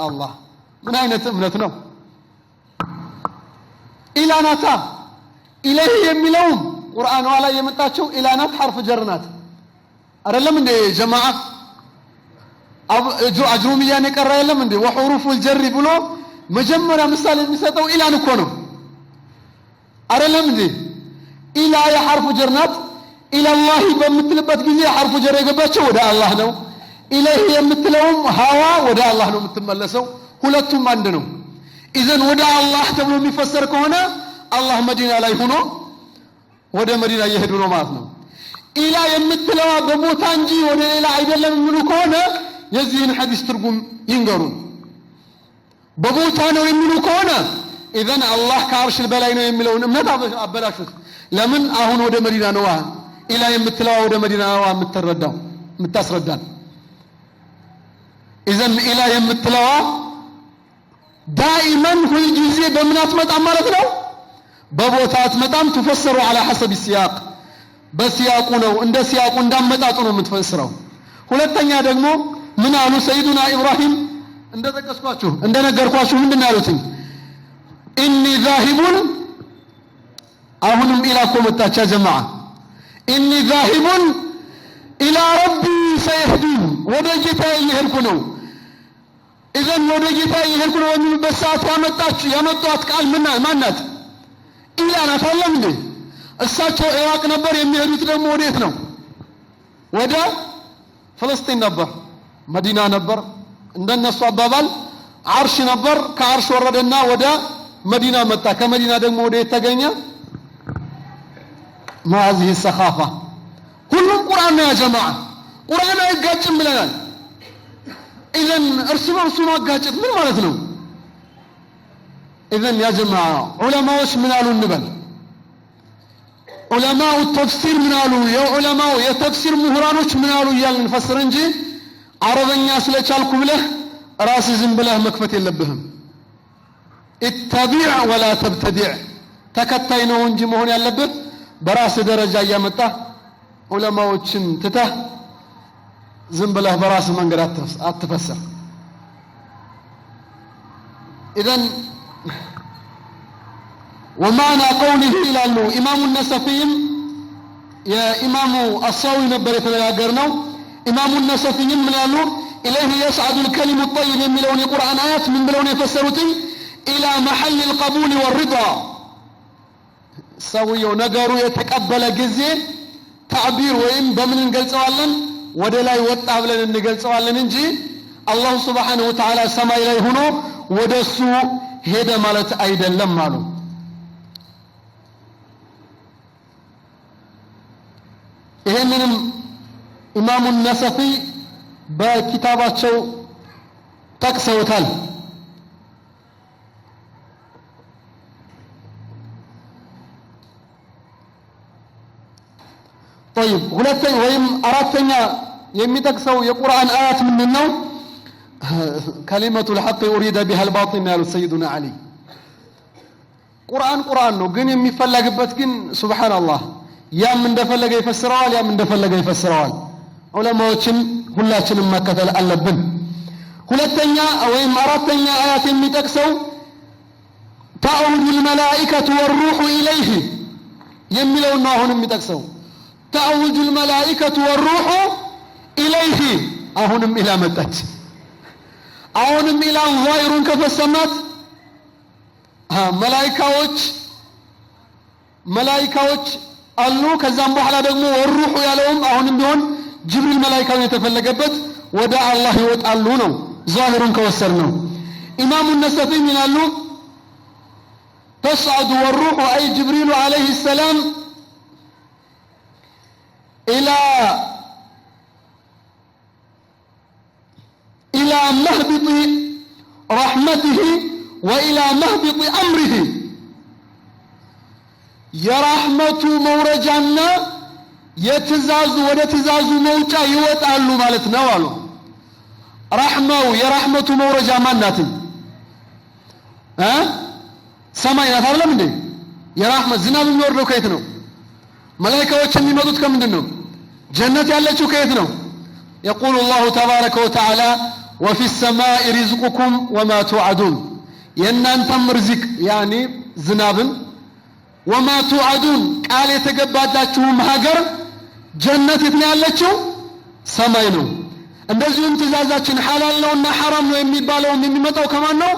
الله من أين تأمنتنا إلى ناتا إليه يميلون قرآن ولا يمتاتشو إلى نات حرف جرنات أرى من دي جماعة أجرومية نكرر من دي وحروف الجر بلو مجمرة مثال المساتو إلى نكونو أرى من دي إلى يا حرف جرنات إلى الله بمثلبت جزء حرف جر يقبضش ودا الله نو إليه يمثلهم هوا ودا الله نو متملسوا ሁለቱም አንድ ነው إذن ودا الله ተብሎ የሚፈሰር ከሆነ الله መዲና ላይ ሆኖ ወደ መዲና እየሄዱ ነው ማለት ነው ኢላ የምትለዋ በቦታ እንጂ ወደ ሌላ አይደለም የሚሉ ከሆነ የዚህን ሐዲስ ትርጉም ይንገሩ በቦታ ነው የሚሉ ከሆነ إذن الله ከአርሽ በላይ ነው የሚለውን እምነት አበላሹት ለምን አሁን ወደ መዲና ነው ኢላ የምትለዋ ወደ መዲና ነው የምትረዳው የምታስረዳን إذن ኢላ የምትለዋ دائما كل جزء بمنات مطعم مالتنا ببوتات مطعم تفسر على حسب السياق بسياقو ነው እንደ ሲያቁ እንዳመጣጡ ነው የምትፈስረው ሁለተኛ ደግሞ ምን አሉ ሰይዱና ኢብራሂም እንደተቀስኳችሁ እንደነገርኳችሁ ምንድን ያሉት ኢኒ ዛሂቡን አሁንም ኢላ ኮመጣቻ ጀማዓ ኢኒ ዛሂቡን ኢላ ረቢ ሰይህዱን ወደ ጌታዬ እየሄድኩ ነው إذن ودجتا يهلكون ومن بسات يمطات قال مانات إلا أنا فالله منه الساتو إراق نبر يميهدوت ደግሞ ወዴት ነው ወደ ፍልስጤም ነበር መዲና ነበር እንደነሱ አባባል አርሽ ነበር ከአርሽ ወረደና ወደ መዲና መጣ ከመዲና ደግሞ ወዴት ተገኘ ማዚህ ሰኻፋ ሁሉም ቁርአን ነው ያ ጀማዓ ቁርአን አይጋጭም ብለናል إذن أرسلوا قاجت من مالتنا إذن يا جماعة علماء من قالوا النبل علماء التفسير من قالوا يا علماء يا تفسير مهرانوش من قالوا يا المفسرنجي عرب الناس لا تشالكم له راس زنبله مكفت يلبهم اتبع ولا تبتدع تكتينو انجي مهون يلبه براس درجة يمتا علماء تته زنبله براس منقر أتفسر إذن ومعنى قوله إلى الله إمام النسفي يا إمام الصاوي نبر يتناقرنا إمام النسفي من قالوا إليه يصعد الكلم الطيب من لون قرآن آيات من لون يفسرتي إلى محل القبول والرضا سوي ونقروا يتقبل جزء تعبير وإن بمن قلت ወደ ላይ ወጣ ብለን እንገልጸዋለን እንጂ አላህ Subhanahu Wa Ta'ala ሰማይ ላይ ሆኖ ወደሱ ሄደ ማለት አይደለም አሉ ይሄንንም ኢማሙ ነሰፊ በኪታባቸው ጠቅሰውታል طيب ሁለተኛ ወይም አራተኛ የሚጠቅሰው የቁርአን አያት ምንድነው? كلمة الحق أريد بها الباطل ያሉ ሰይዱና አሊ ቁርአን ነው ግን የሚፈለግበት ግን ሱብሃንአላህ ያም እንደፈለገ ይፈስረዋል ዑለማዎችን ሁላችንም መከተል አለብን ሁለተኛ ወይም አራተኛ አያት የሚጠቅሰው تعرج الملائكة والروح إليه የሚለው ነው አሁን የሚጠቅሰው تعرج الملائكة والروح إليه አሁንም ኢላ መጣች አሁንም ኢላ ዛሂሩን ከፈሰማት መላእክቶች አሉ ከዛም በኋላ ደግሞ ወሩሁ ያለውም አሁንም ቢሆን ጅብሪል መላእክታው የተፈለገበት ወደ አላህ ይወጣሉ ነው ዛሂሩን ከወሰድነው ኢማሙ ነሰፊ ይላሉ تصعد والروح أي جبريل عليه السلام إلى مهبط رحمته وإلى مهبط أمره የራህመቱ መውረጃና የትእዛዙ መውጫ ይወጣሉ ማለት ነው አሉ የራህመቱ መውረጃ ማናት ሰማይ ናት አይደለም እንዴ የራህመት ዝናብ የሚወርደው ከየት ነው መላእክቶች የሚመጡት ከምንድን ነው ጀነት ያለችው ከየት ነው يقول الله تبارك وتعالى وفي السماء رزقكم وما توعدون የእናንተም ርዝቅ ያኒ ዝናብን وما توعدون ቃል የተገባላችሁም ሀገር ጀነት የት ነው ያለችው ሰማይ ነው እንደዚሁም ትእዛዛችን ሐላል ነውና ሐራም ነው የሚባለው የሚመጣው ከማን ነው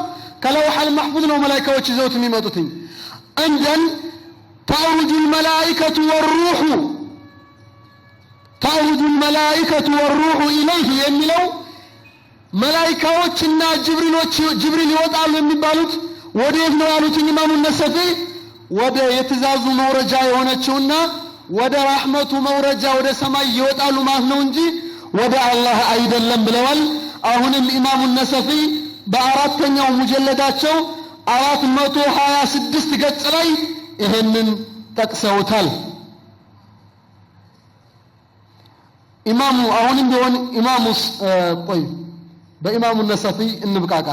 ከለውሐ المحفوظ ነው መላእክቶች ይዘውት የሚመጡት እንደን تعرج الملائكة والروح إليه የሚለው መላእክቶችና ጅብሪል ይወጣሉ የሚባሉት ወዴት ነው ያሉት ኢማሙ ነሰፊ ወደ የትእዛዙ መውረጃ የሆነችውና ወደ ረህመቱ መውረጃ ወደ ሰማይ ይወጣሉ ማለት ነው እንጂ ወደ አላህ አይደለም ብለዋል አሁንም ኢማሙ ነሰፊ በአራተኛው ሙጀለዳቸው 426 ገጽ ላይ ይሄንን ጠቅሰውታል ኢማሙ አሁንም ቢሆን ኢማሙስ ቆይ በኢማሙ ነሰፊ እንብቃቃ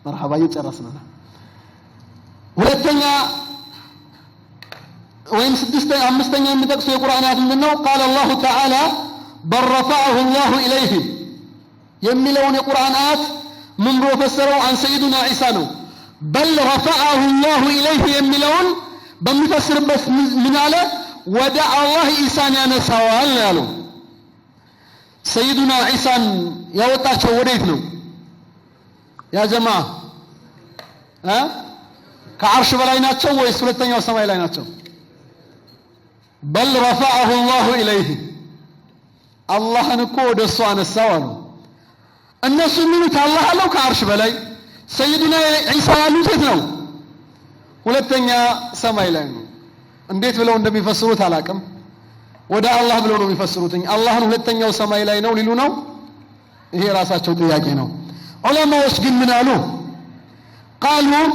مرحبا يጨረስና ሁለተኛ ወይም አምስተኛ የሚጠቅሰው የቁርአን አያት ምንድነው قال الله تعالى بل رفعه الله إليه የሚለውን የቁርአን አያት ምን ብሎ ፈሰረው عن سيدنا عيسى ነው بل رفعه الله إليه የሚለውን በሚፈስርበት ምን አለ ወደ አላህ ኢሳን ያነሳዋል ያለው سيدنا عيسى ያወጣቸው ወዴት ነው ያ ጀማዓ ከአርሽ በላይ ናቸው ወይስ ሁለተኛው ሰማይ ላይ ናቸው بل رفعه الله إليه አላህን እኮ ወደሱ አነሳው አሉ እነሱ ምኑት አላህ አለው ከአርሽ በላይ ሰይድና ዒሳ ያሉት የት ነው ሁለተኛ ሰማይ ላይ ነው እንዴት ብለው እንደሚፈስሩት አላቅም ወደ አላህ ብለው ነው የሚፈስሩት አላህን ሁለተኛው ሰማይ ላይ ነው ሊሉ ነው ይሄ ራሳቸው ጥያቄ ነው ዑለማዎች ግን ምን አሉ قالوا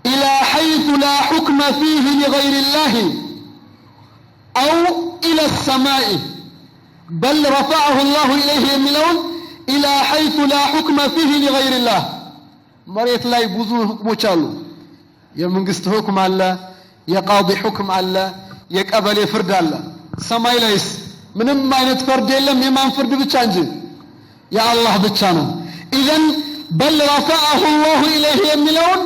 إلى حيث لا حكم فيه لغير الله أو إلى السماء بل رفعه الله إليه يملون إلى حيث لا حكم فيه لغير الله مريت لا يبوزون حكمه شالو يمنقست حكم الله يقاضي حكم الله يقبل فرد الله سماء ليس من ما ينتفرد يلم يمان فرد بتشانجي يا الله بتشانو إذن بل رفعه الله إليه يملون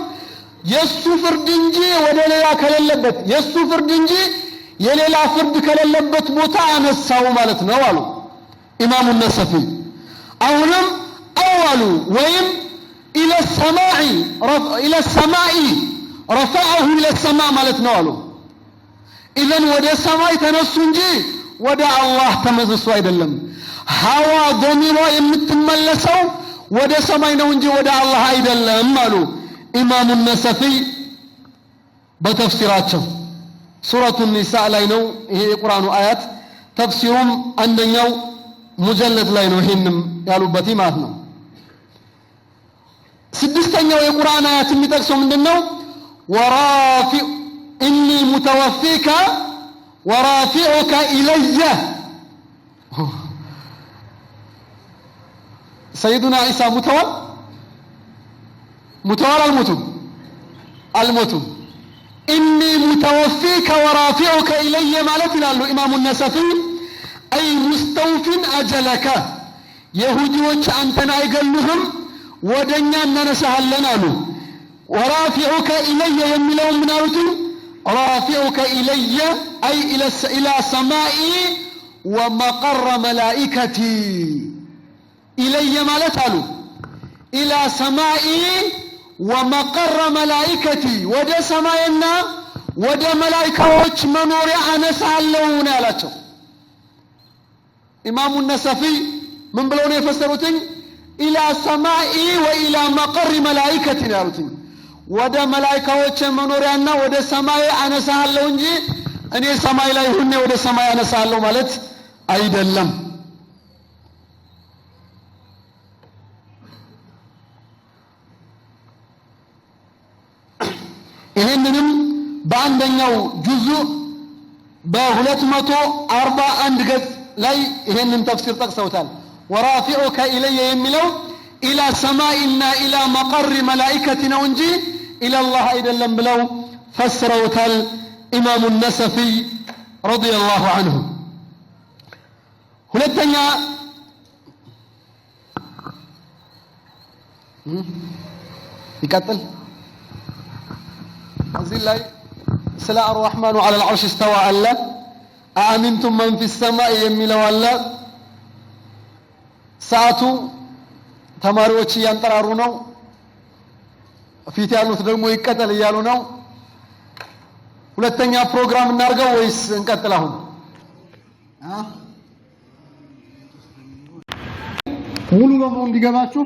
የሱ ፍርድ እንጂ ወደ ሌላ ከሌለበት የሱ ፍርድ እንጂ የሌላ ፍርድ ከሌለበት ቦታ አነሳው ማለት ነው አሉ ኢማሙ ነሰፊ አሁንም አወሉ ወይም الى السماء رفعه الى السماء ማለት ነው አሉ ኢዘን ወደ ሰማይ ተነሱ እንጂ ወደ አላህ ተመለሱ አይደለም ሐዋ ዶሚሮ የምትመለሰው ወደ ሰማይ ነው እንጂ ወደ አላህ አይደለም አሉ ኢማሙ ነሰፊ በተፍሲራቸው ሱረቱ ኒሳ ላይ ነው ይሄ የቁርአኑ አያት ተፍሲሩም አንደኛው ሙጀለድ ላይ ነው ይሄንም ያሉበት ማለት ነው ስድስተኛው የቁርአን አያት የሚጠቅሰው ምንድነው? ወራፊ ኢኒ ሙተወፊካ ወራፊዑከ ኢለየ ሰይዱና ዒሳ ሙተዋል አልሞቱም ኢኒ ሙተወፊከ ወራፊዑከ ኢለየ ማለት ይላሉ ኢማሙ ነሰፊ አይ ሙስተውፊን አጀለከ የሁዲዎች አንተን አይገሉህም ወደኛ እናነሳሃለን አሉ። ወራፊዑከ ኢለየ የሚለው ምን አሉት? ራፊዑከ ኢለየ አይ ኢላ ሰማኢ ወመቀረ መላኢከቲ ኢለየ ማለት አሉ ኢላ ሰማኢ ወመቀረ መላኢከቲ ወደ ሰማይና ወደ መላኢካዎች መኖሪያ አነሳለሁ ነው ያላቸው። ኢማሙ ነሰፊ ምን ብለው ነው የፈሰሩትኝ? ኢላ ሰማኢ ወኢላ መቀሪ መላኢከቲ ነው ያሉትኝ። ወደ መላኢካዎች መኖሪያና ወደ ሰማይ አነሳለሁ እንጂ እኔ ሰማይ ላይ ሆኜ ወደ ሰማይ አነሳለሁ ማለት አይደለም። ይሄንንም በአንደኛው ጁዙእ በ241 ገጽ ላይ ይሄንን ተፍሲር ጠቅሰውታል። ወራፊዑከ ኢለየ የሚለው ኢላ ሰማኢና ኢላ መቀሪ መላኢከቲ ነው እንጂ ኢላላህ አይደለም ብለው ፈስረውታል ኢማሙ ነሰፊ ረዲየላሁ ዐንሁ። ሁለተኛ ይቀጥል እዚህ ላይ ስለ አርረሕማኑ ዐለል ዐርሽ እስተዋ አለ። አአሚንቱም መን ፊ ሰማኢ የሚለው አለ። ሰዓቱ ተማሪዎች እያንጠራሩ ነው። ፊት ያሉት ደግሞ ይቀጠል እያሉ ነው። ሁለተኛ ፕሮግራም እናርገው ወይስ እንቀጥል? አሁን ሙሉ በሙሉ እንዲገባችሁ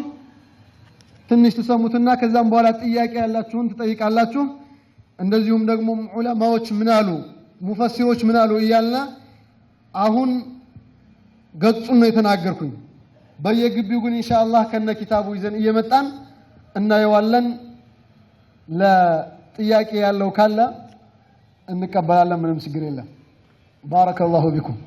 ትንሽ ተሰሙትና ከዛም በኋላ ጥያቄ ያላችሁን ትጠይቃላችሁ። እንደዚሁም ደግሞ ዑለማዎች ምን አሉ፣ ሙፈሲሮች ምን አሉ እያልና አሁን ገጹን ነው የተናገርኩኝ። በየግቢው ግን ኢንሻአላህ ከነ ኪታቡ ይዘን እየመጣን እናየዋለን። ለጥያቄ ያለው ካለ እንቀበላለን። ምንም ችግር የለም። ባረከላሁ ቢኩም።